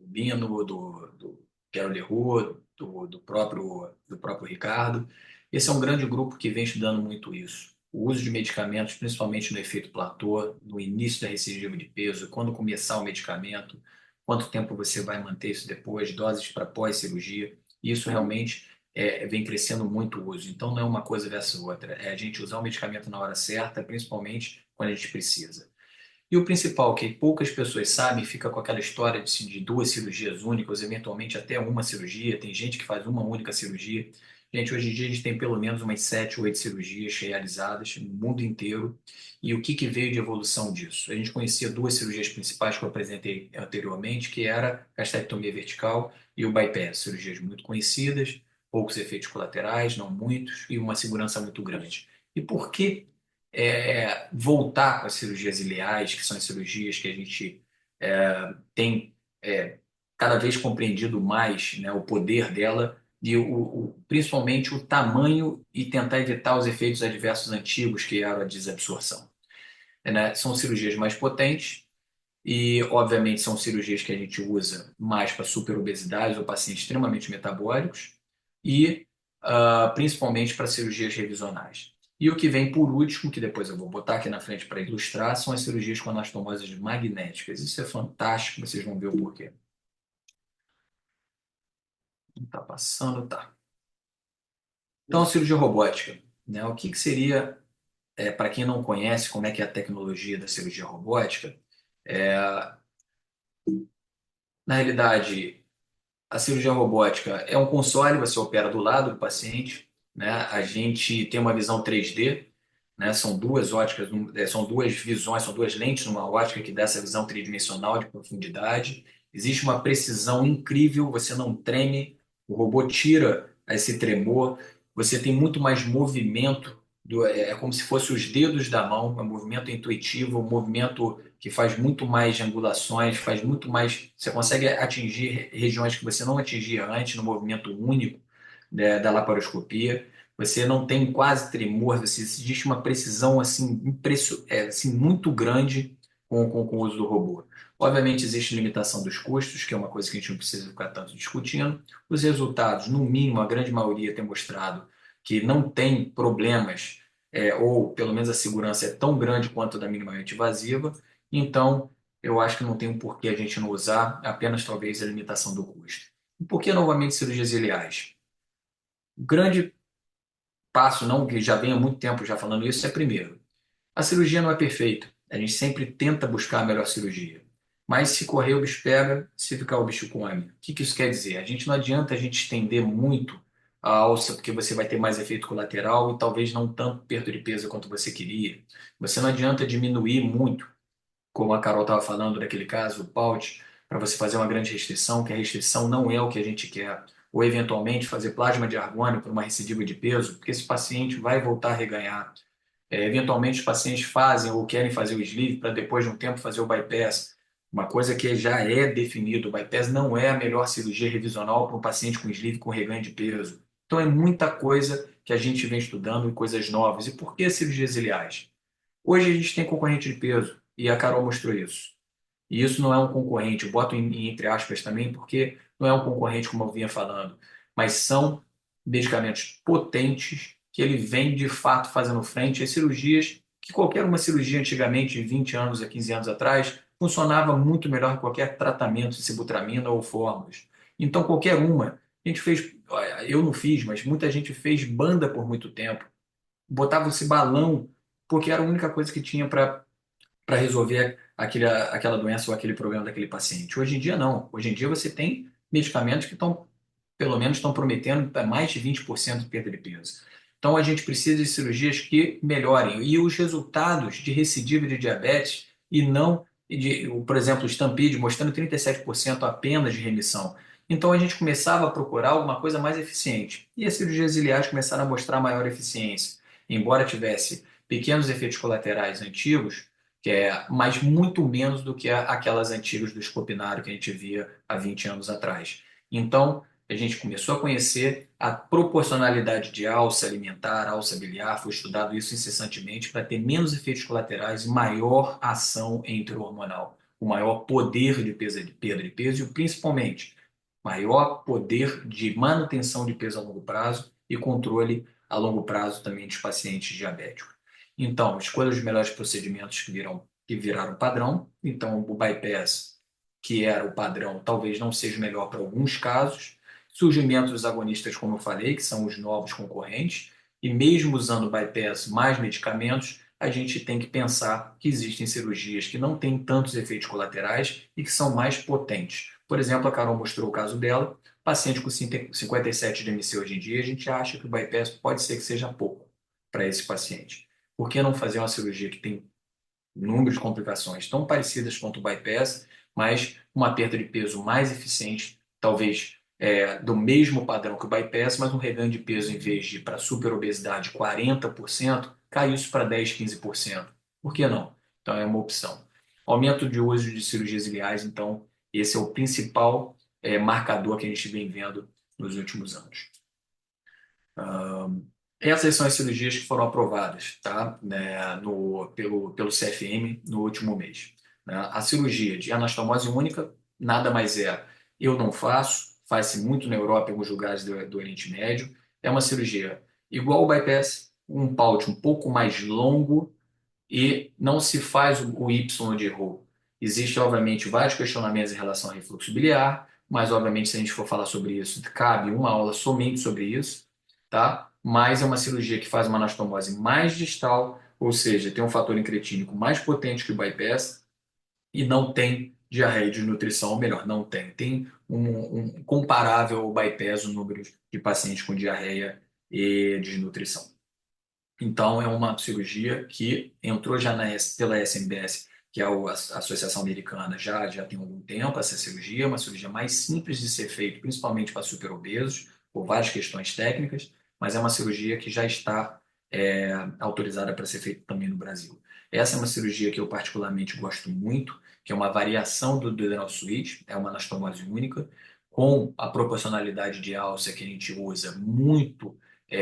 Bino, do Quero Leroux, do próprio Ricardo. Esse é um grande grupo que vem estudando muito isso. O uso de medicamentos, principalmente no efeito platô, no início da recidiva de peso, quando começar o medicamento, quanto tempo você vai manter isso depois, doses para pós-cirurgia. Isso realmente vem crescendo muito o uso. Então, não é uma coisa versus outra. É a gente usar o medicamento na hora certa, principalmente quando a gente precisa. E o principal, que poucas pessoas sabem, fica com aquela história de duas cirurgias únicas, eventualmente até uma cirurgia. Tem gente que faz uma única cirurgia. Gente, hoje em dia a gente tem pelo menos umas 7 ou 8 cirurgias realizadas no mundo inteiro. E o que veio de evolução disso? A gente conhecia duas cirurgias principais que eu apresentei anteriormente, que era a gastrectomia vertical e o bypass, cirurgias muito conhecidas, poucos efeitos colaterais, não muitos, e uma segurança muito grande. E por que voltar para as cirurgias ileais, que são as cirurgias que a gente tem cada vez compreendido mais, né, o poder dela e principalmente o tamanho e tentar evitar os efeitos adversos antigos, que era a desabsorção. Né? São cirurgias mais potentes e, obviamente, são cirurgias que a gente usa mais para superobesidade ou pacientes extremamente metabólicos e principalmente para cirurgias revisionais. E o que vem por último, que depois eu vou botar aqui na frente para ilustrar, são as cirurgias com anastomoses magnéticas. Isso é fantástico, vocês vão ver o porquê. Não está passando, tá. Então, a cirurgia robótica, né? O que seria, para quem não conhece como é que é a tecnologia da cirurgia robótica, na realidade, a cirurgia robótica é um console, você opera do lado do paciente, né? A gente tem uma visão 3D, né? São duas óticas, são duas visões, são duas lentes numa ótica que dá essa visão tridimensional de profundidade. Existe uma precisão incrível, você não treme, o robô tira esse tremor, você tem muito mais movimento, é como se fosse os dedos da mão, é um movimento intuitivo, um movimento que faz muito mais angulações, faz muito mais. Você consegue atingir regiões que você não atingia antes no movimento único, né, da laparoscopia. Você não tem quase tremor, existe uma precisão assim, assim muito grande com o uso do robô. Obviamente, existe limitação dos custos, que é uma coisa que a gente não precisa ficar tanto discutindo. Os resultados, no mínimo, a grande maioria tem mostrado que não tem problemas, ou pelo menos a segurança é tão grande quanto a da minimamente invasiva. Então, eu acho que não tem um porquê a gente não usar, apenas talvez a limitação do custo. E por que novamente cirurgias ileais? O grande passo, não que já venha há muito tempo já falando isso, é primeiro, a cirurgia não é perfeita. A gente sempre tenta buscar a melhor cirurgia. Mas se correr, o bicho pega, se ficar, o bicho come. O que isso quer dizer? A gente não adianta a gente estender muito a alça, porque você vai ter mais efeito colateral e talvez não tanto perda de peso quanto você queria. Você não adianta diminuir muito, como a Carol estava falando daquele caso, o PAUT, para você fazer uma grande restrição, que a restrição não é o que a gente quer. Ou, eventualmente, fazer plasma de argônio para uma recidiva de peso, porque esse paciente vai voltar a reganhar. Eventualmente, os pacientes fazem ou querem fazer o sleeve para depois de um tempo fazer o bypass. Uma coisa que já é definido, o bypass não é a melhor cirurgia revisional para um paciente com sleeve com reganho de peso. Então, é muita coisa que a gente vem estudando e coisas novas. E por que cirurgias ileais? Hoje a gente tem concorrente de peso e a Carol mostrou isso. E isso não é um concorrente, eu boto entre aspas também, porque não é um concorrente, como eu vinha falando, mas são medicamentos potentes que ele vem de fato fazendo frente às cirurgias que qualquer uma cirurgia antigamente, de 20 anos a 15 anos atrás, funcionava muito melhor que qualquer tratamento de sibutramina ou fórmulas. Então, qualquer uma, a gente fez, eu não fiz, mas muita gente fez banda por muito tempo, botava esse balão, porque era a única coisa que tinha para resolver aquela doença ou aquele problema daquele paciente. Hoje em dia, não. Hoje em dia, você tem medicamentos que estão, pelo menos, estão prometendo mais de 20% de perda de peso. Então, a gente precisa de cirurgias que melhorem. E os resultados de recidiva de diabetes e não, por exemplo, o Stampede, mostrando 37% apenas de remissão. Então, a gente começava a procurar alguma coisa mais eficiente. E as cirurgias ileais começaram a mostrar maior eficiência. Embora tivesse pequenos efeitos colaterais antigos, mas muito menos do que aquelas antigas do escopinário que a gente via há 20 anos atrás. Então, a gente começou a conhecer a proporcionalidade de alça alimentar, alça biliar, foi estudado isso incessantemente para ter menos efeitos colaterais e maior ação intra-hormonal, o maior poder de perda de peso e, principalmente, maior poder de manutenção de peso a longo prazo e controle a longo prazo também dos pacientes diabéticos. Então, escolha os melhores procedimentos que viraram padrão. Então, o bypass, que era o padrão, talvez não seja o melhor para alguns casos. Surgimento dos agonistas, como eu falei, que são os novos concorrentes, e mesmo usando bypass mais medicamentos, a gente tem que pensar que existem cirurgias que não têm tantos efeitos colaterais e que são mais potentes. Por exemplo, a Carol mostrou o caso dela, paciente com 57 de MC hoje em dia, a gente acha que o bypass pode ser que seja pouco para esse paciente. Por que não fazer uma cirurgia que tem número de complicações tão parecidas quanto o bypass, mas uma perda de peso mais eficiente, talvez do mesmo padrão que o bypass, mas um reganho de peso, em vez de para superobesidade 40%, cai isso para 10, 15%. Por que não? Então é uma opção. Aumento de uso de cirurgias iliares, então, esse é o principal marcador que a gente vem vendo nos últimos anos. Essas são as cirurgias que foram aprovadas, tá? Pelo CFM no último mês. Né? A cirurgia de anastomose única nada mais é, eu não faço, faz-se muito na Europa, em alguns lugares do Oriente Médio. É uma cirurgia igual ao bypass, um paute um pouco mais longo e não se faz o Y de Roux. Existem, obviamente, vários questionamentos em relação ao refluxo biliar, mas, obviamente, se a gente for falar sobre isso, cabe uma aula somente sobre isso, tá? Mas é uma cirurgia que faz uma anastomose mais distal, ou seja, tem um fator incretínico mais potente que o bypass e não tem diarreia de desnutrição, ou melhor, não tem. Tem um comparável ao bypass o número de pacientes com diarreia e desnutrição. Então, é uma cirurgia que entrou já pela SMBS, que é a Associação Americana, já tem algum tempo, essa cirurgia, é uma cirurgia mais simples de ser feita, principalmente para superobesos, por várias questões técnicas, mas é uma cirurgia que já está autorizada para ser feita também no Brasil. Essa é uma cirurgia que eu particularmente gosto muito, que é uma variação do duodenal switch, é uma anastomose única, com a proporcionalidade de alça que a gente usa muito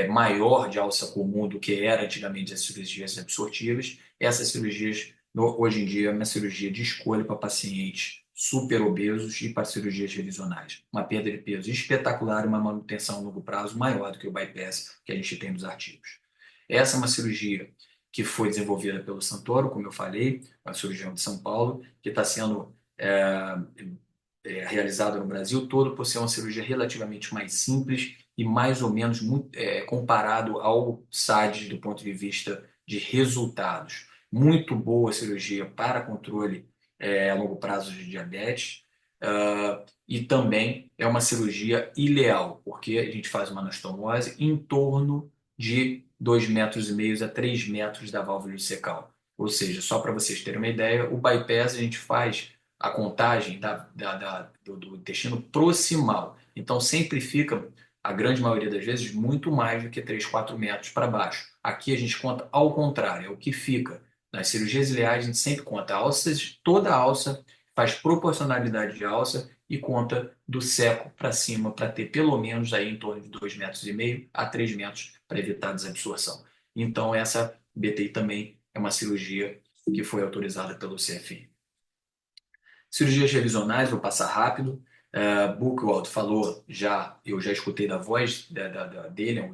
maior de alça comum do que era antigamente as cirurgias absortivas. Essas cirurgias, hoje em dia, é uma cirurgia de escolha para pacientes super obesos e para cirurgias revisionais. Uma perda de peso espetacular e uma manutenção a longo prazo maior do que o bypass que a gente tem nos artigos. Essa é uma cirurgia que foi desenvolvida pelo Santoro, como eu falei, uma cirurgião de São Paulo, que está sendo realizada no Brasil todo por ser uma cirurgia relativamente mais simples e mais ou menos comparado ao SADS do ponto de vista de resultados. Muito boa cirurgia para controle a longo prazo de diabetes, e também é uma cirurgia ileal, porque a gente faz uma anastomose em torno de 2,5 metros a 3 metros da válvula ileocecal. Ou seja, só para vocês terem uma ideia, o bypass a gente faz a contagem do intestino proximal. Então, sempre fica, a grande maioria das vezes, muito mais do que 3, 4 metros para baixo. Aqui a gente conta ao contrário, é o que fica. Nas cirurgias ileais, a gente sempre conta alças, toda a alça, faz proporcionalidade de alça e conta do seco para cima, para ter pelo menos aí em torno de 2,5 metros a 3 metros para evitar a desabsorção. Então, essa BTI também é uma cirurgia que foi autorizada pelo CFM. Cirurgias revisionais, vou passar rápido. Buchwald falou, eu já escutei da voz dele, é um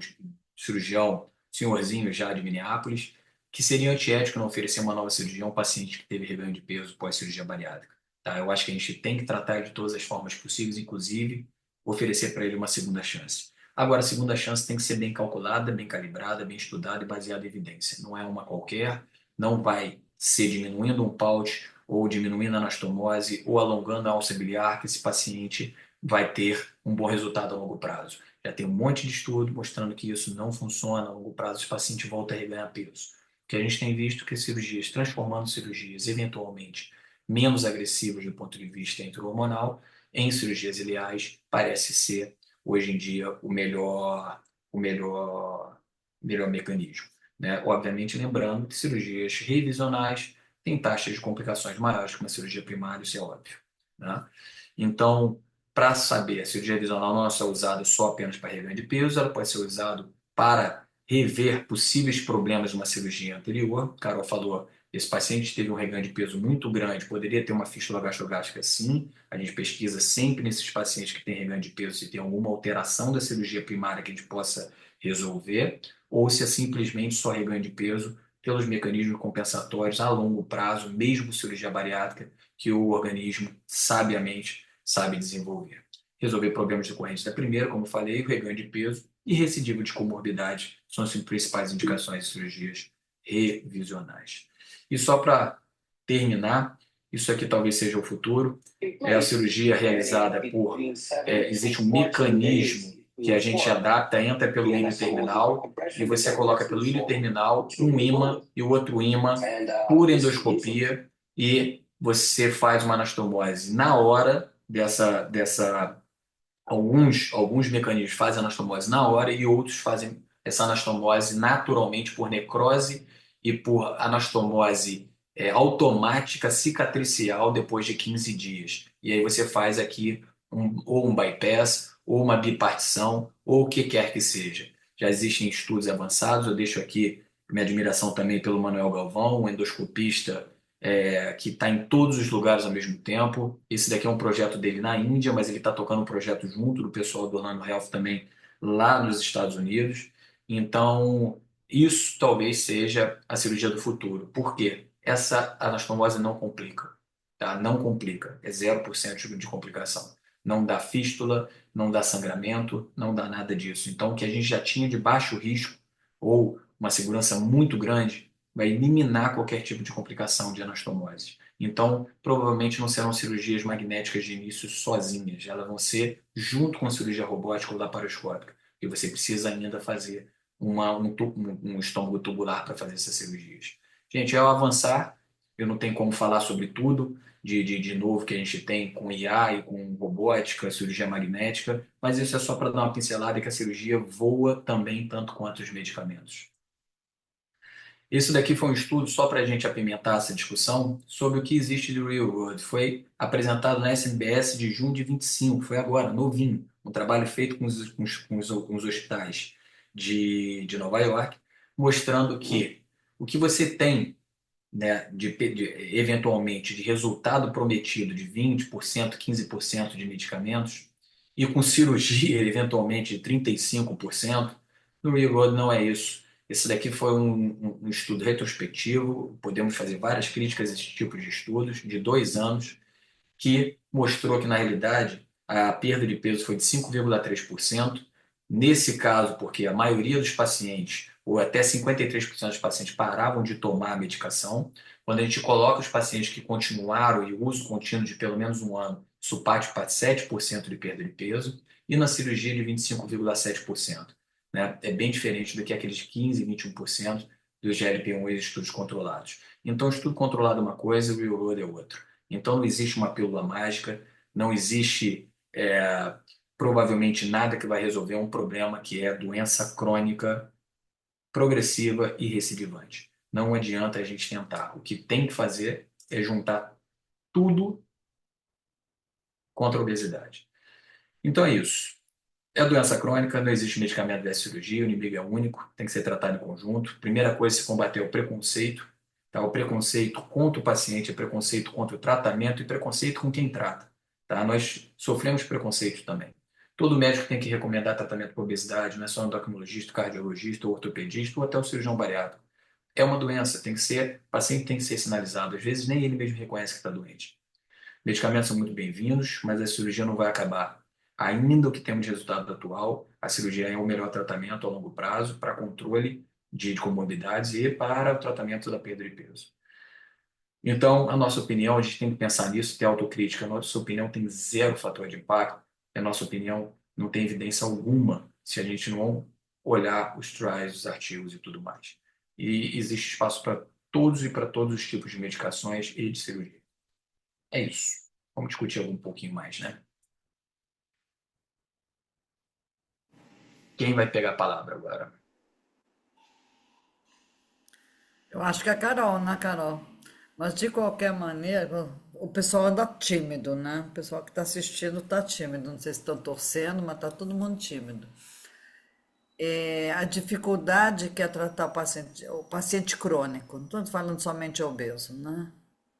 cirurgião, senhorzinho já de Minneapolis, que seria antiético não oferecer uma nova cirurgia a um paciente que teve reganho de peso pós-cirurgia bariátrica. Tá? Eu acho que a gente tem que tratar de todas as formas possíveis, inclusive oferecer para ele uma segunda chance. Agora, a segunda chance tem que ser bem calculada, bem calibrada, bem estudada e baseada em evidência. Não é uma qualquer, não vai ser diminuindo um paute ou diminuindo a anastomose ou alongando a alça biliar que esse paciente vai ter um bom resultado a longo prazo. Já tem um monte de estudo mostrando que isso não funciona a longo prazo, esse paciente volta a reganhar peso. Que a gente tem visto que cirurgias, transformando cirurgias eventualmente menos agressivas do ponto de vista intra-hormonal, em cirurgias ileais, parece ser, hoje em dia, o melhor mecanismo. Né? Obviamente, lembrando que cirurgias revisionais têm taxas de complicações maiores que uma cirurgia primária, isso é óbvio. Né? Então, para saber, a cirurgia revisional não é só usada só apenas para reganho de peso, ela pode ser usada para rever possíveis problemas de uma cirurgia anterior. Carol falou, esse paciente teve um reganho de peso muito grande, poderia ter uma fístula gastrogástrica sim. A gente pesquisa sempre nesses pacientes que têm reganho de peso se tem alguma alteração da cirurgia primária que a gente possa resolver, ou se é simplesmente só reganho de peso pelos mecanismos compensatórios a longo prazo, mesmo cirurgia bariátrica, que o organismo, sabiamente, sabe desenvolver. Resolver problemas decorrentes da primeira, como eu falei, o reganho de peso e recidivo de comorbidade são as principais indicações de cirurgias revisionais. E só para terminar, isso aqui talvez seja o futuro, é a cirurgia realizada por... existe um mecanismo que a gente adapta, entra pelo ilho terminal e você coloca pelo ilho terminal um ímã e o outro ímã por endoscopia e você faz uma anastomose na hora alguns mecanismos fazem anastomose na hora e outros fazem essa anastomose naturalmente por necrose e por anastomose automática cicatricial depois de 15 dias. E aí você faz aqui ou um bypass, ou uma bipartição, ou o que quer que seja. Já existem estudos avançados, eu deixo aqui minha admiração também pelo Manuel Galvão, um endoscopista que está em todos os lugares ao mesmo tempo. Esse daqui é um projeto dele na Índia, mas ele está tocando um projeto junto do pessoal do Orlando Health também lá nos Estados Unidos. Então, isso talvez seja a cirurgia do futuro. Por quê? Essa anastomose não complica, tá? Não complica, é 0% de complicação. Não dá fístula, não dá sangramento, não dá nada disso. Então, o que a gente já tinha de baixo risco ou uma segurança muito grande vai eliminar qualquer tipo de complicação de anastomose. Então, provavelmente não serão cirurgias magnéticas de início sozinhas, elas vão ser junto com a cirurgia robótica ou laparoscópica, e você precisa ainda fazer um estômago tubular para fazer essas cirurgias. Gente, ao avançar, eu não tenho como falar sobre tudo de novo que a gente tem com IA e com robótica, cirurgia magnética, mas isso é só para dar uma pincelada que a cirurgia voa também tanto quanto os medicamentos. Isso daqui foi um estudo só para a gente apimentar essa discussão sobre o que existe de Real World. Foi apresentado na SNBS de junho de 25, foi agora, novinho. Um trabalho feito com os hospitais de Nova York, mostrando que o que você tem, né, eventualmente de resultado prometido de 20%, 15% de medicamentos, e com cirurgia eventualmente de 35%, no Real World não é isso. Esse daqui foi um estudo retrospectivo, podemos fazer várias críticas a esse tipo de estudos, de 2 anos, que mostrou que, na realidade, a perda de peso foi de 5,3%. Nesse caso, porque a maioria dos pacientes, ou até 53% dos pacientes, paravam de tomar a medicação. Quando a gente coloca os pacientes que continuaram e o uso contínuo de pelo menos um ano, isso parte para 7% de perda de peso, e na cirurgia de 25,7%. Né? É bem diferente do que aqueles 15, 21% dos GLP-1 e estudos controlados. Então, estudo controlado é uma coisa, o real world é outra. Então, não existe uma pílula mágica, não existe provavelmente nada que vai resolver um problema que é doença crônica, progressiva e recidivante. Não adianta a gente tentar. O que tem que fazer é juntar tudo contra a obesidade. Então é isso. É doença crônica, não existe medicamento dessa cirurgia, o inimigo é único, tem que ser tratado em conjunto. Primeira coisa, se combater é o preconceito. Tá? O preconceito contra o paciente, é preconceito contra o tratamento e preconceito com quem trata. Tá? Nós sofremos preconceito também. Todo médico tem que recomendar tratamento para obesidade, não é só endocrinologista, cardiologista, ortopedista ou até o cirurgião bariátrico. É uma doença, tem que ser, o paciente tem que ser sinalizado. Às vezes nem ele mesmo reconhece que está doente. Medicamentos são muito bem-vindos, mas a cirurgia não vai acabar. Ainda o que temos de resultado atual, a cirurgia é o melhor tratamento a longo prazo para controle de comorbidades e para o tratamento da perda de peso. Então, a nossa opinião, a gente tem que pensar nisso, ter autocrítica. A nossa opinião tem zero fator de impacto, a nossa opinião não tem evidência alguma se a gente não olhar os trials, os artigos e tudo mais. E existe espaço para todos e para todos os tipos de medicações e de cirurgia. É isso. Vamos discutir um pouquinho mais, né? Quem vai pegar a palavra agora? Eu acho que é a Carol, né, Carol? Mas de qualquer maneira, o pessoal anda tímido, né? O pessoal que está assistindo está tímido. Não sei se estão torcendo, mas está todo mundo tímido. A dificuldade que é tratar o paciente crônico, não estou falando somente obeso, né?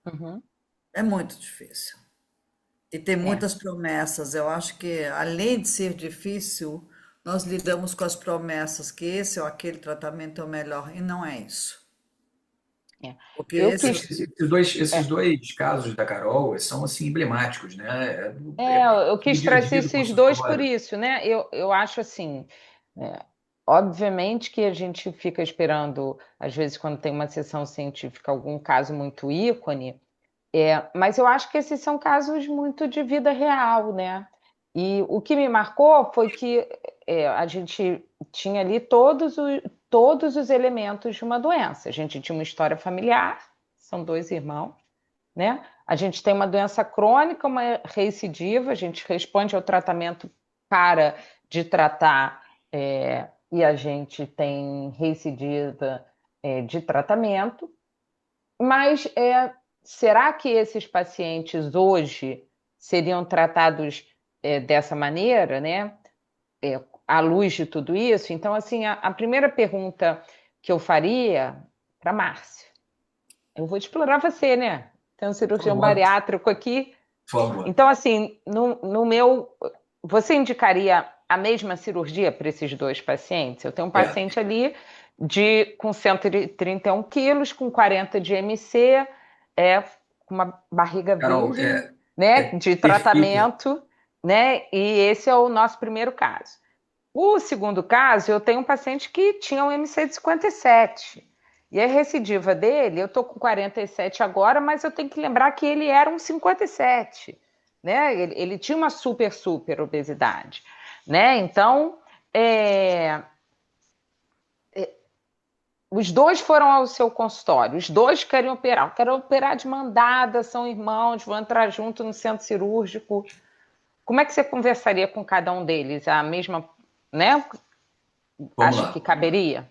Uhum. É muito difícil. E tem É. muitas promessas. Eu acho que, além de ser difícil, nós lidamos com as promessas que esse ou aquele tratamento é o melhor, e não é isso. É. Porque Eu esse, quis, Esses é, dois casos da Carol são assim emblemáticos, né? eu Do quis dia a trazer dia do esses dois por consultório. isso, né? Eu acho assim, é, obviamente que a gente fica esperando, às vezes, quando tem uma sessão científica, algum caso muito ícone. Mas eu acho que esses são casos muito de vida real, né? E o que me marcou foi que a gente tinha ali todos os elementos de uma doença. A gente tinha uma história familiar, são dois irmãos, né? A gente tem uma doença crônica, uma recidiva, a gente responde ao tratamento para de tratar, e a gente tem recidiva de tratamento. Mas será que esses pacientes hoje seriam tratados dessa maneira, né? À luz de tudo isso? Então, assim, a primeira pergunta que eu faria para Márcia, eu vou explorar você, né? Tem um Por cirurgião favor, bariátrico aqui. por favor. Então, assim, no meu, você indicaria a mesma cirurgia para esses dois pacientes? Eu tenho um É, paciente ali com 131 quilos, com 40 de MC, com uma barriga Carol, virgem, né, é de perfeito. tratamento, né? E esse é o nosso primeiro caso. O segundo caso, eu tenho um paciente que tinha um MC de 57. E a recidiva dele, eu estou com 47 agora, mas eu tenho que lembrar que ele era um 57, né? Ele tinha uma super obesidade, né? Então, é, os dois foram ao seu consultório, os dois querem operar de mandada, são irmãos, vão entrar junto no centro cirúrgico. Como é que você conversaria com cada um deles? A mesma, né? Vamos Acha que lá. caberia?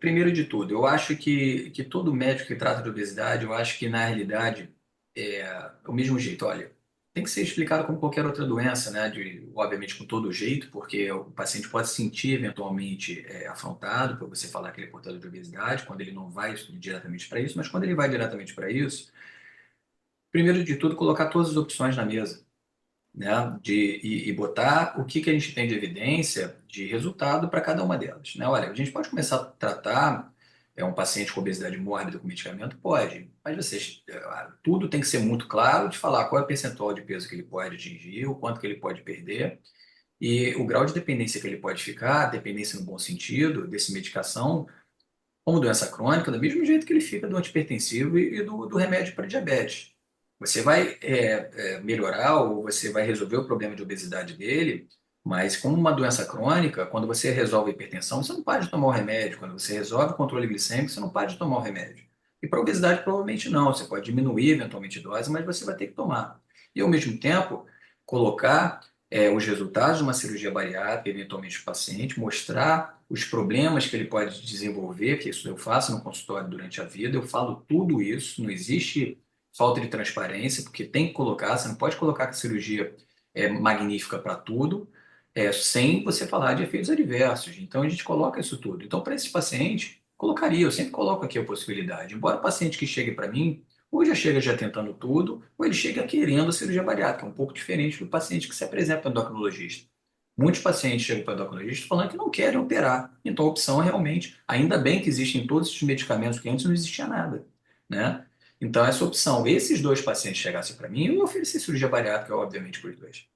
Primeiro de tudo, eu acho que todo médico que trata de obesidade, eu acho que na realidade é o mesmo jeito. Olha, tem que ser explicado como qualquer outra doença, né? Obviamente com todo jeito, porque o paciente pode se sentir eventualmente afrontado por você falar que ele é portador de obesidade, quando ele não vai diretamente para isso, mas quando ele vai diretamente para isso, primeiro de tudo, colocar todas as opções na mesa, né? E botar o que a gente tem de evidência de resultado para cada uma delas, né? Olha, a gente pode começar a tratar um paciente com obesidade mórbida com medicamento? Pode, mas tudo tem que ser muito claro de falar qual é o percentual de peso que ele pode atingir, o quanto que ele pode perder e o grau de dependência que ele pode ficar, dependência no bom sentido, desse medicação, como doença crônica, do mesmo jeito que ele fica do antipertensivo e do remédio para diabetes. Você vai melhorar ou você vai resolver o problema de obesidade dele, mas como uma doença crônica, quando você resolve a hipertensão, você não para de tomar o remédio. Quando você resolve o controle glicêmico, você não para de tomar o remédio. E para obesidade, provavelmente não. Você pode diminuir eventualmente a dose, mas você vai ter que tomar. E ao mesmo tempo, colocar os resultados de uma cirurgia bariátrica, eventualmente para o paciente, mostrar os problemas que ele pode desenvolver, que isso eu faço no consultório durante a vida, eu falo tudo isso, não existe falta de transparência, porque tem que colocar, você não pode colocar que a cirurgia é magnífica para tudo, sem você falar de efeitos adversos. Então a gente coloca isso tudo. Então, para esse paciente, colocaria, eu sempre coloco aqui a possibilidade. Embora o paciente que chegue para mim, ou já chega já tentando tudo, ou ele chega querendo a cirurgia bariátrica, um pouco diferente do paciente que se apresenta para o endocrinologista. Muitos pacientes chegam para o endocrinologista falando que não querem operar. Então a opção é realmente, ainda bem que existem todos esses medicamentos que antes não existia nada, né? Então essa opção, esses dois pacientes chegassem para mim, eu ia oferecer cirurgia bariátrica, obviamente, para os dois.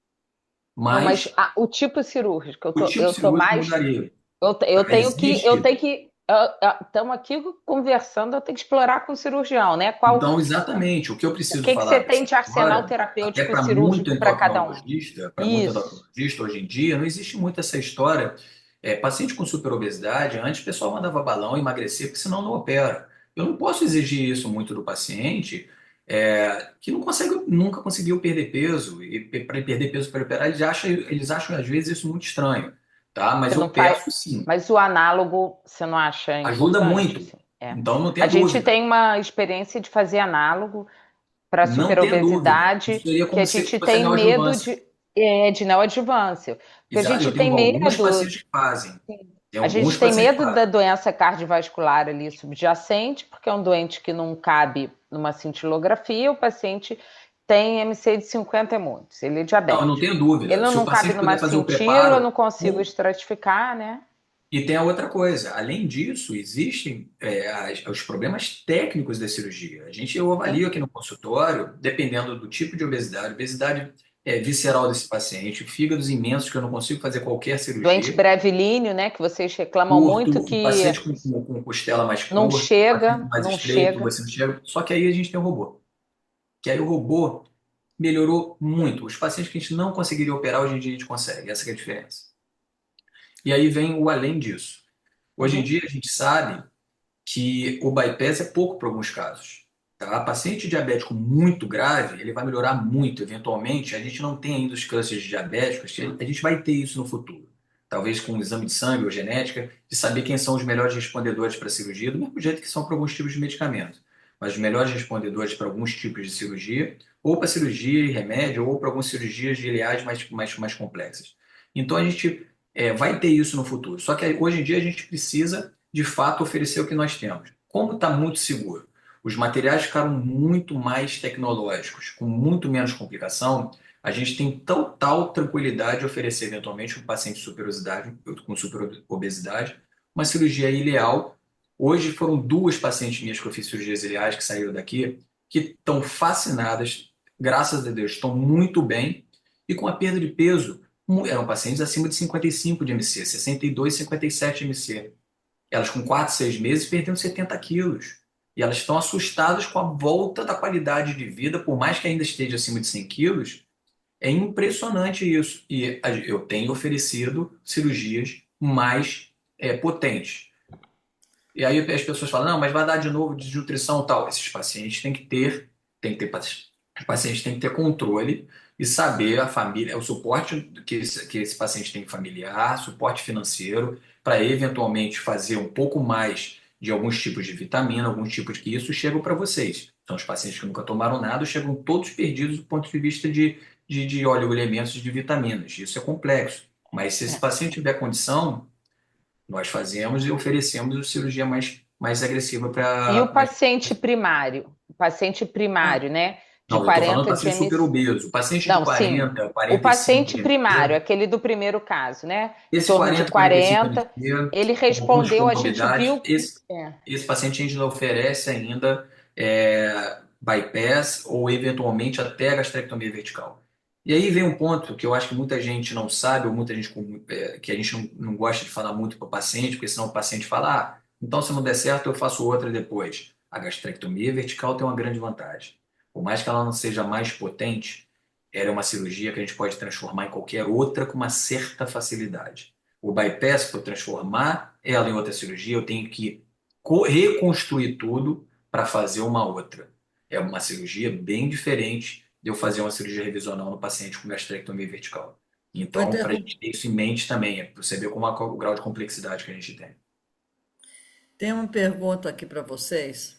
Não, mas Mas o tipo cirúrgico, o tipo eu tô cirúrgico mais. mudaria. Eu Tá? tenho que. Eu Existe. tenho que. Estamos aqui conversando, eu tenho que explorar com o cirurgião, né? Então, exatamente, o que eu O preciso que você falar tem dessa de arsenal história, até terapêutico para cirúrgico para cada um? muito Isso. endocrinologista hoje em dia, não existe muito essa história. Paciente com superobesidade, antes o pessoal mandava balão emagrecer, porque senão não opera. Eu não posso exigir isso muito do paciente, que não consegue, nunca conseguiu perder peso, e para perder peso para operar, eles acham às vezes isso muito estranho, tá? Você Mas não eu faz. peço sim, Mas o análogo, você não acha ajuda importante? muito, Assim? então não A tenha gente dúvida. tem uma experiência de fazer análogo para Não tenha dúvida. Isso superobesidade seria que como a se gente fosse a tem medo neoadjuvância. de neoadjuvância. Porque a Exato. gente Eu tem tenho alguns medo. pacientes que fazem. Tem A alguns gente tem pacientes que medo da fazem. doença cardiovascular ali subjacente, porque é um doente que não cabe numa cintilografia, o paciente tem MC de 50 e muitos, ele é Não, eu não diabético. tenho Ele dúvida. Se o não cabe paciente numa puder fazer o cintila, eu não preparo, consigo estratificar, né? E tem a outra coisa, além disso, existem os problemas técnicos da cirurgia. Eu Sim. avalio aqui no consultório, dependendo do tipo de obesidade visceral desse paciente, fígados imensos que eu não consigo fazer qualquer Doente cirurgia, brevilíneo, né? Que vocês reclamam muito curto, o que paciente com costela mais não curta, o paciente chega, mais não estreito, chega. você não chega. Só que aí a gente tem o robô. Que aí o robô melhorou muito. Os pacientes que a gente não conseguiria operar, hoje em dia a gente consegue. Essa que é a diferença. E aí vem o além disso. Hoje em Uhum. dia a gente sabe que o bypass é pouco para alguns casos. Tá? Paciente diabético muito grave, ele vai melhorar muito. Eventualmente, a gente não tem ainda os cânceres diabéticos, a gente vai ter isso no futuro. Talvez com um exame de sangue ou genética, de saber quem são os melhores respondedores para a cirurgia, do mesmo jeito que são para alguns tipos de medicamento. Mas os melhores respondedores para alguns tipos de cirurgia, ou para cirurgia e remédio, ou para algumas cirurgias de ileais mais complexas. Então a gente vai ter isso no futuro. Só que hoje em dia a gente precisa de fato oferecer o que nós temos. Como está muito seguro, os materiais ficaram muito mais tecnológicos, com muito menos complicação, a gente tem total tranquilidade de oferecer eventualmente para um paciente com superobesidade uma cirurgia ileal. Hoje foram duas pacientes minhas que eu fiz cirurgias ileais que saíram daqui, que estão fascinadas, graças a Deus, estão muito bem e com a perda de peso. Eram pacientes acima de 55 de MC, 62, 57 de MC. Elas com 4, 6 meses perdendo 70 quilos. E elas estão assustadas com a volta da qualidade de vida, por mais que ainda esteja acima de 100 quilos. É impressionante isso. E eu tenho oferecido cirurgias mais potentes. E aí as pessoas falam, não, mas vai dar de novo desnutrição e tal. Esses pacientes os pacientes têm que ter controle e saber a família, o suporte que esse paciente tem familiar, suporte financeiro, para eventualmente fazer um pouco mais de alguns tipos de vitamina, alguns tipos que isso chegam para vocês. São os pacientes que nunca tomaram nada, chegam todos perdidos do ponto de vista de oligoelementos e de vitaminas. Isso é complexo. Mas se esse É. paciente tiver condição, nós fazemos e oferecemos a cirurgia mais agressiva E o para. paciente primário, né? De Não, eu estou falando do 40 de paciente super MC. obeso. O paciente de Não, sim. 40, O 45 paciente de primário, MC, aquele do primeiro caso, né? Em esse torno de 40, 45 de 40, MC, ele com algumas respondeu, a gente comorbidades, viu. esse, É. esse paciente a gente não oferece ainda bypass ou eventualmente até a gastrectomia vertical. E aí vem um ponto que eu acho que muita gente não sabe, ou muita gente que a gente não gosta de falar muito para o paciente, porque senão o paciente fala, então se não der certo eu faço outra depois. A gastrectomia vertical tem uma grande vantagem. Por mais que ela não seja mais potente, ela é uma cirurgia que a gente pode transformar em qualquer outra com uma certa facilidade. O bypass, para transformar ela em outra cirurgia, eu tenho que reconstruir tudo para fazer uma outra. É uma cirurgia bem diferente de eu fazer uma cirurgia revisional no paciente com gastrectomia vertical. Vou Então, para a interrom- gente ter isso em mente também, para você ver como o grau de complexidade que a gente tem. Tem uma pergunta aqui para vocês,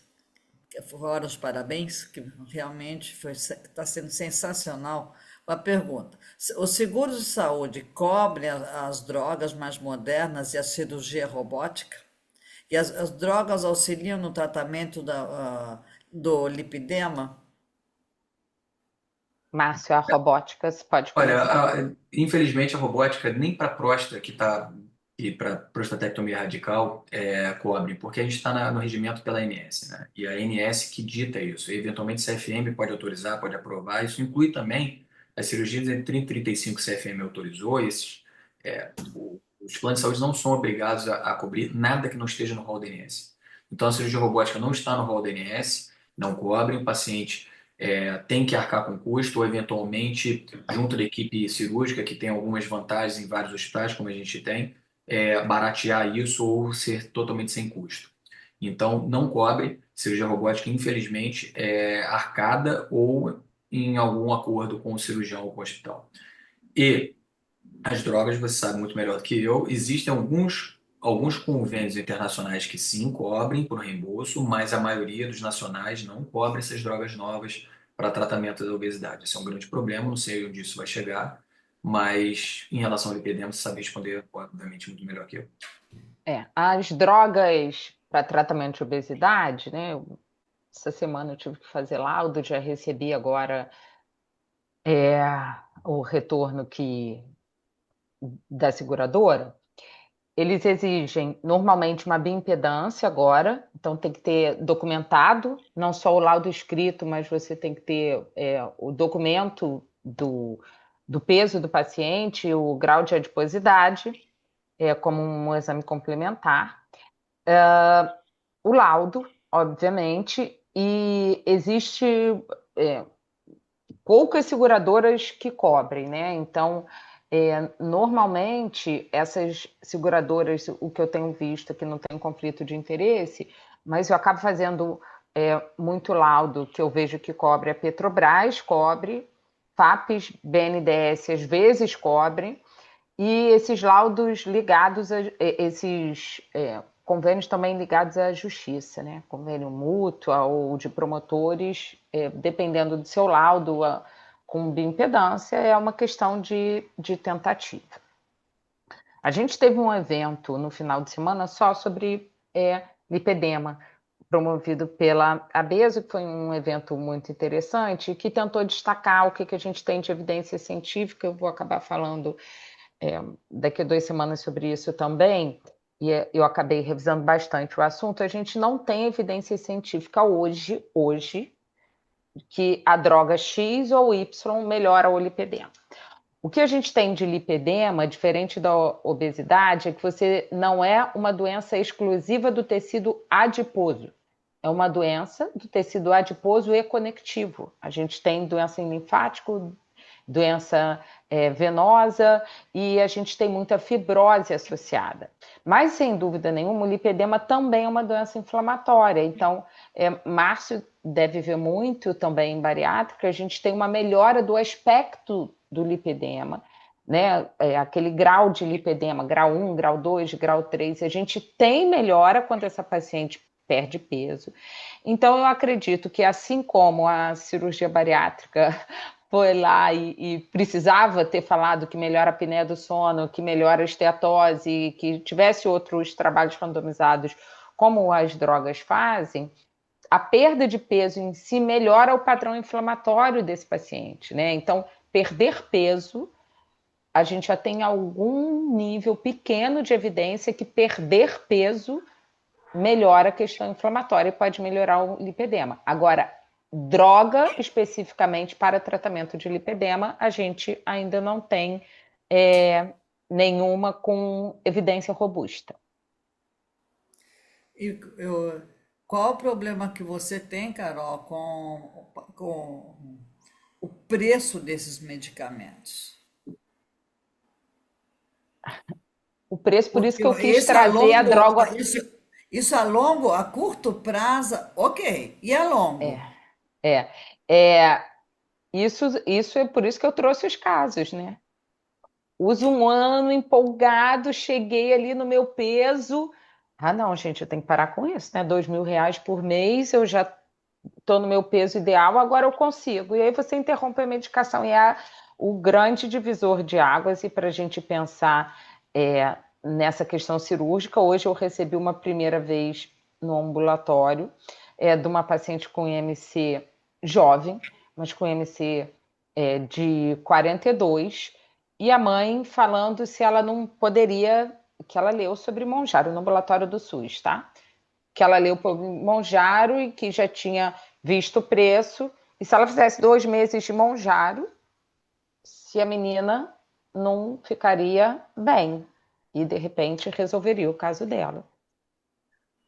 que fora os parabéns, que realmente está sendo sensacional. Uma pergunta: os seguros de saúde cobrem as drogas mais modernas e a cirurgia robótica? E as drogas auxiliam no tratamento do lipidema? Márcio, a robótica, você pode Olha, começar. infelizmente a robótica nem para próstata e para prostatectomia radical cobre, porque a gente está no regimento pela ANS, né? E a ANS que dita isso. E, eventualmente, CFM pode autorizar, pode aprovar. Isso inclui também as cirurgias entre 30 e 35 CFM autorizou. Os planos de saúde não são obrigados a cobrir nada que não esteja no rol da ANS. Então, a cirurgia robótica não está no rol da ANS, não cobre. O paciente tem que arcar com custo, ou eventualmente, junto da equipe cirúrgica, que tem algumas vantagens em vários hospitais, como a gente tem, baratear isso ou ser totalmente sem custo. Então, não cobre cirurgia robótica, infelizmente, arcada ou em algum acordo com o cirurgião ou com o hospital. E as drogas, você sabe muito melhor do que eu, existem alguns convênios internacionais que sim cobrem por reembolso, mas a maioria dos nacionais não cobre essas drogas novas para tratamento da obesidade. Esse é um grande problema, não sei onde isso vai chegar, mas em relação ao lipedema, você sabe responder, obviamente, muito melhor que eu. As drogas para tratamento de obesidade, né? Essa semana eu tive que fazer laudo, já recebi agora o retorno da seguradora. Eles exigem normalmente uma bioimpedância agora, então tem que ter documentado, não só o laudo escrito, mas você tem que ter o documento do peso do paciente, o grau de adiposidade, como um exame complementar. O laudo, obviamente, e existe é, poucas seguradoras que cobrem, né? Então, normalmente, essas seguradoras, o que eu tenho visto é que não tem conflito de interesse, mas eu acabo fazendo muito laudo que eu vejo que cobre a Petrobras, cobre, FAPES, BNDES às vezes cobrem, e esses laudos ligados esses convênios também ligados à justiça, né? Convênio mútuo ou de promotores, dependendo do seu laudo, com bioimpedância, é uma questão de tentativa. A gente teve um evento no final de semana só sobre lipedema, promovido pela ABESO, que foi um evento muito interessante, que tentou destacar o que a gente tem de evidência científica. Eu vou acabar falando daqui a 2 semanas sobre isso também, e eu acabei revisando bastante o assunto. A gente não tem evidência científica hoje que a droga X ou Y melhora o lipedema. O que a gente tem de lipedema, diferente da obesidade, é que você não é uma doença exclusiva do tecido adiposo. É uma doença do tecido adiposo e conectivo. A gente tem doença em linfático, doença venosa, e a gente tem muita fibrose associada. Mas, sem dúvida nenhuma, o lipedema também é uma doença inflamatória. Então, Márcio deve ver muito também em bariátrica, a gente tem uma melhora do aspecto do lipedema, né? Aquele grau de lipedema, grau 1, grau 2, grau 3, a gente tem melhora quando essa paciente perde peso. Então, eu acredito que, assim como a cirurgia bariátrica foi lá e precisava ter falado que melhora a apneia do sono, que melhora a esteatose, que tivesse outros trabalhos randomizados, como as drogas fazem, a perda de peso em si melhora o padrão inflamatório desse paciente, né? Então, perder peso, a gente já tem algum nível pequeno de evidência que perder peso melhora a questão inflamatória e pode melhorar o lipedema. Agora, droga especificamente para tratamento de lipedema, a gente ainda não tem nenhuma com evidência robusta. E qual o problema que você tem, Carol, com o preço desses medicamentos? O preço, por isso Porque que eu quis esse a trazer a longo, droga. isso a longo, a curto prazo, ok. E a É, longo? é, é, isso é por isso que eu trouxe os casos, né? Uso um ano empolgado, cheguei ali no meu peso. Ah, não, gente, eu tenho que parar com isso, né? R$ 2.000 por mês, eu já estou no meu peso ideal, agora eu consigo. E aí você interrompe a medicação. E é o grande divisor de águas, e para a gente pensar nessa questão cirúrgica, hoje eu recebi uma primeira vez no ambulatório de uma paciente com IMC jovem, mas com IMC de 42, e a mãe falando se ela não poderia, que ela leu sobre Monjaro no ambulatório do SUS, tá? Que ela leu por Monjaro e que já tinha visto o preço, e se ela fizesse 2 meses de Monjaro, se a menina não ficaria bem, e de repente resolveria o caso dela.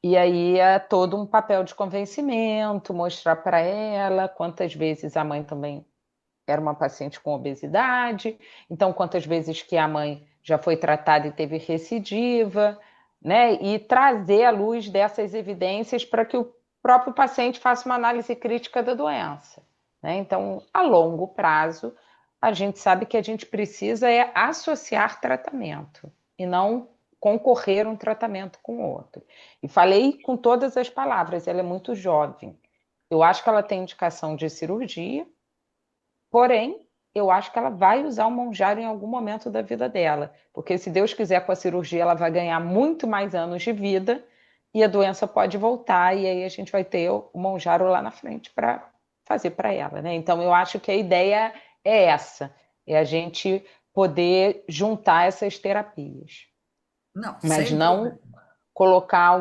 E aí é todo um papel de convencimento, mostrar para ela quantas vezes a mãe também era uma paciente com obesidade, então quantas vezes que a mãe já foi tratada e teve recidiva, né? E trazer à luz dessas evidências para que o próprio paciente faça uma análise crítica da doença, né? Então, a longo prazo, a gente sabe que a gente precisa associar tratamento e não concorrer um tratamento com o outro. E falei com todas as palavras, ela é muito jovem. Eu acho que ela tem indicação de cirurgia, porém, eu acho que ela vai usar o Monjaro em algum momento da vida dela, porque se Deus quiser, com a cirurgia ela vai ganhar muito mais anos de vida e a doença pode voltar, e aí a gente vai ter o Monjaro lá na frente para fazer para ela, né? Então eu acho que a ideia é essa, é a gente poder juntar essas terapias. Não, mas sem dúvida. não colocar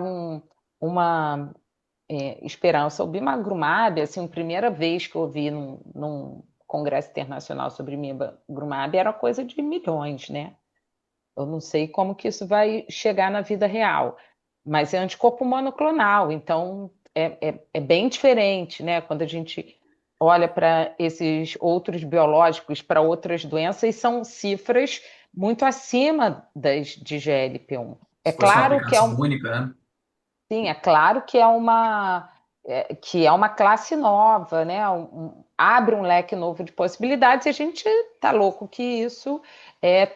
uma esperança. O bimagrumab, assim, a primeira vez que eu vi num congresso internacional sobre bimagrumab era coisa de milhões, né? Eu não sei como que isso vai chegar na vida real, mas é anticorpo monoclonal, então é bem diferente, né? Quando a gente olha para esses outros biológicos, para outras doenças, são cifras muito acima das de GLP-1. É Se fosse uma claro que é aplicação um, única, né? sim, é claro que é uma classe nova, né? Abre um leque novo de possibilidades e a gente tá louco que isso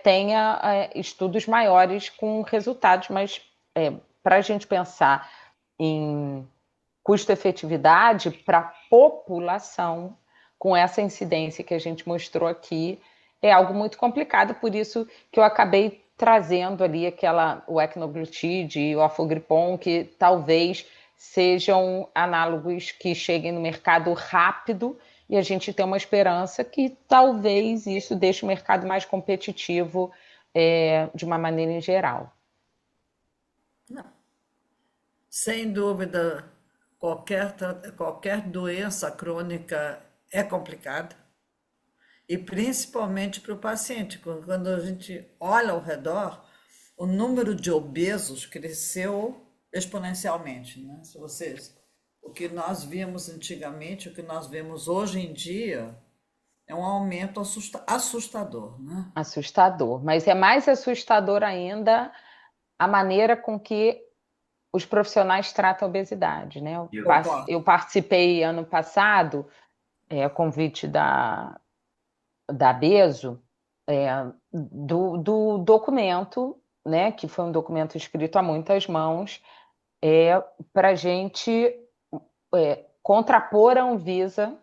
tenha estudos maiores com resultados, mas para a gente pensar em custo-efetividade para a população, com essa incidência que a gente mostrou aqui, é algo muito complicado, por isso que eu acabei trazendo ali o ecnoglutide e o orforglipron, que talvez sejam análogos que cheguem no mercado rápido e a gente tem uma esperança que talvez isso deixe o mercado mais competitivo de uma maneira em geral. Não. Sem dúvida, qualquer doença crônica é complicada. E principalmente para o paciente. Quando a gente olha ao redor, o número de obesos cresceu exponencialmente, né? Se vocês, o que nós vimos antigamente, o que nós vemos hoje em dia, é um aumento assustador, né? Assustador, mas é mais assustador ainda a maneira com que os profissionais tratam a obesidade, né? Concordo. Eu participei ano passado, a convite da Beso, do documento, né? Que foi um documento escrito a muitas mãos, para a gente contrapor à Anvisa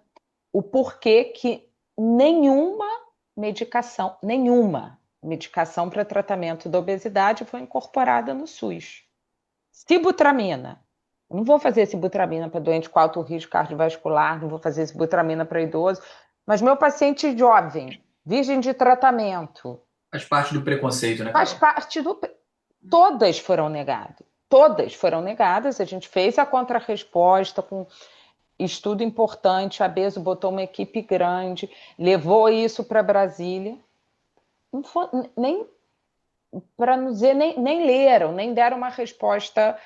o porquê que nenhuma medicação para tratamento da obesidade foi incorporada no SUS. Sibutramina. Eu não vou fazer sibutramina para doente com alto risco cardiovascular, não vou fazer sibutramina para idoso, mas meu paciente jovem, virgem de tratamento, Faz parte do preconceito, né, faz Carol? parte do. Todas foram negadas. Todas foram negadas. A gente fez a contrarresposta com estudo importante. A Beso botou uma equipe grande, levou isso para Brasília. Não foi, nem para nos dizer, nem leram, nem deram uma resposta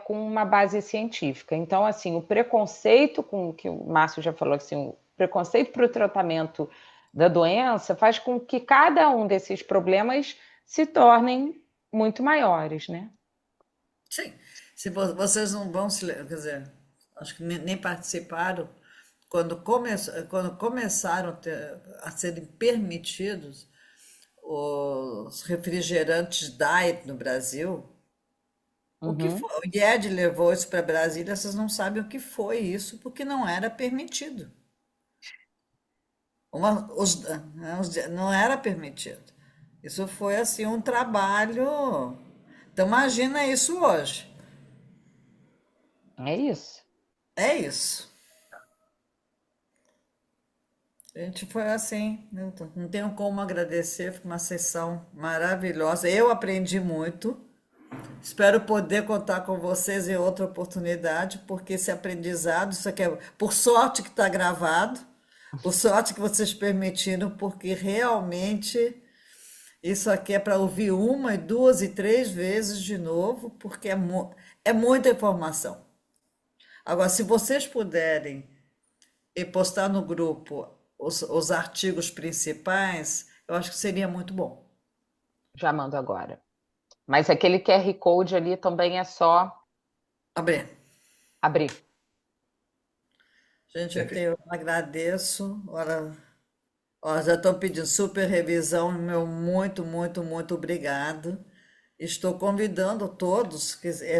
com uma base científica. Então, assim, o preconceito com que o Márcio já falou, assim, o preconceito para o tratamento da doença faz com que cada um desses problemas se tornem muito maiores, né? Sim. Se vocês não vão se, quer dizer, acho que nem participaram quando começaram a serem permitidos os refrigerantes diet no Brasil. O que Uhum. foi? O IED levou isso para Brasília, vocês não sabem o que foi isso, porque não era permitido. Não era permitido. Isso foi assim um trabalho. Então imagina isso hoje. É isso. É isso. A gente foi assim, não tenho como agradecer, foi uma sessão maravilhosa. Eu aprendi muito. Espero poder contar com vocês em outra oportunidade, porque esse aprendizado, isso aqui é, por sorte que está gravado, por sorte que vocês permitiram, porque realmente isso aqui é para ouvir uma, e duas e três vezes de novo, porque é muita informação. Agora, se vocês puderem e postar no grupo os artigos principais, eu acho que seria muito bom. Já mando agora. Mas aquele QR Code ali também é só Abrir. abrir. Gente, Perfeito. eu agradeço. Ora, ó, já estão pedindo super revisão, meu muito obrigado. Estou convidando todos,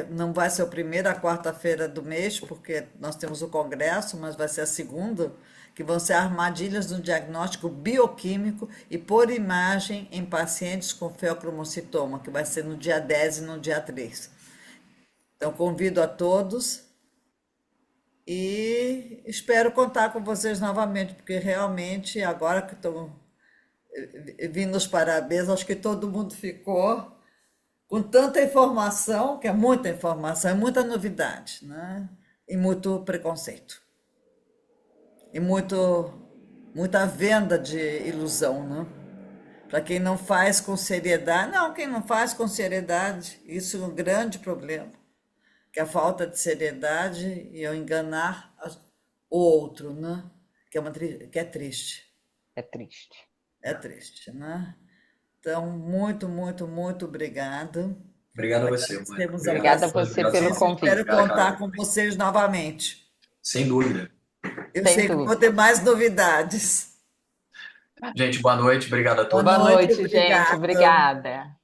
não vai ser a primeira quarta-feira do mês, porque nós temos o congresso, mas vai ser a segunda, que vão ser armadilhas no diagnóstico bioquímico e por imagem em pacientes com feocromocitoma, que vai ser no dia 10 e no dia 3. Então, convido a todos e espero contar com vocês novamente, porque realmente, agora que estão vindo os parabéns, acho que todo mundo ficou com tanta informação, que é muita informação, é muita novidade, né? E muito preconceito. E muita venda de ilusão, né? Para quem não faz com seriedade. Não, quem não faz com seriedade, isso é um grande problema. Que é a falta de seriedade e eu enganar o outro, né? Que é triste. É triste. É triste, né? Então, muito, muito, muito obrigada. Obrigado a você, Mônica. Temos a Obrigado, Obrigada a Antônio. você Obrigado, pelo Salomão. Espero convite. Obrigado, contar Carol. com vocês novamente. Sem dúvida. Eu Sem sei que vou dúvida. ter mais novidades. Gente, boa noite. Obrigado a Boa todos. Boa noite, noite, gente. obrigada. Obrigada.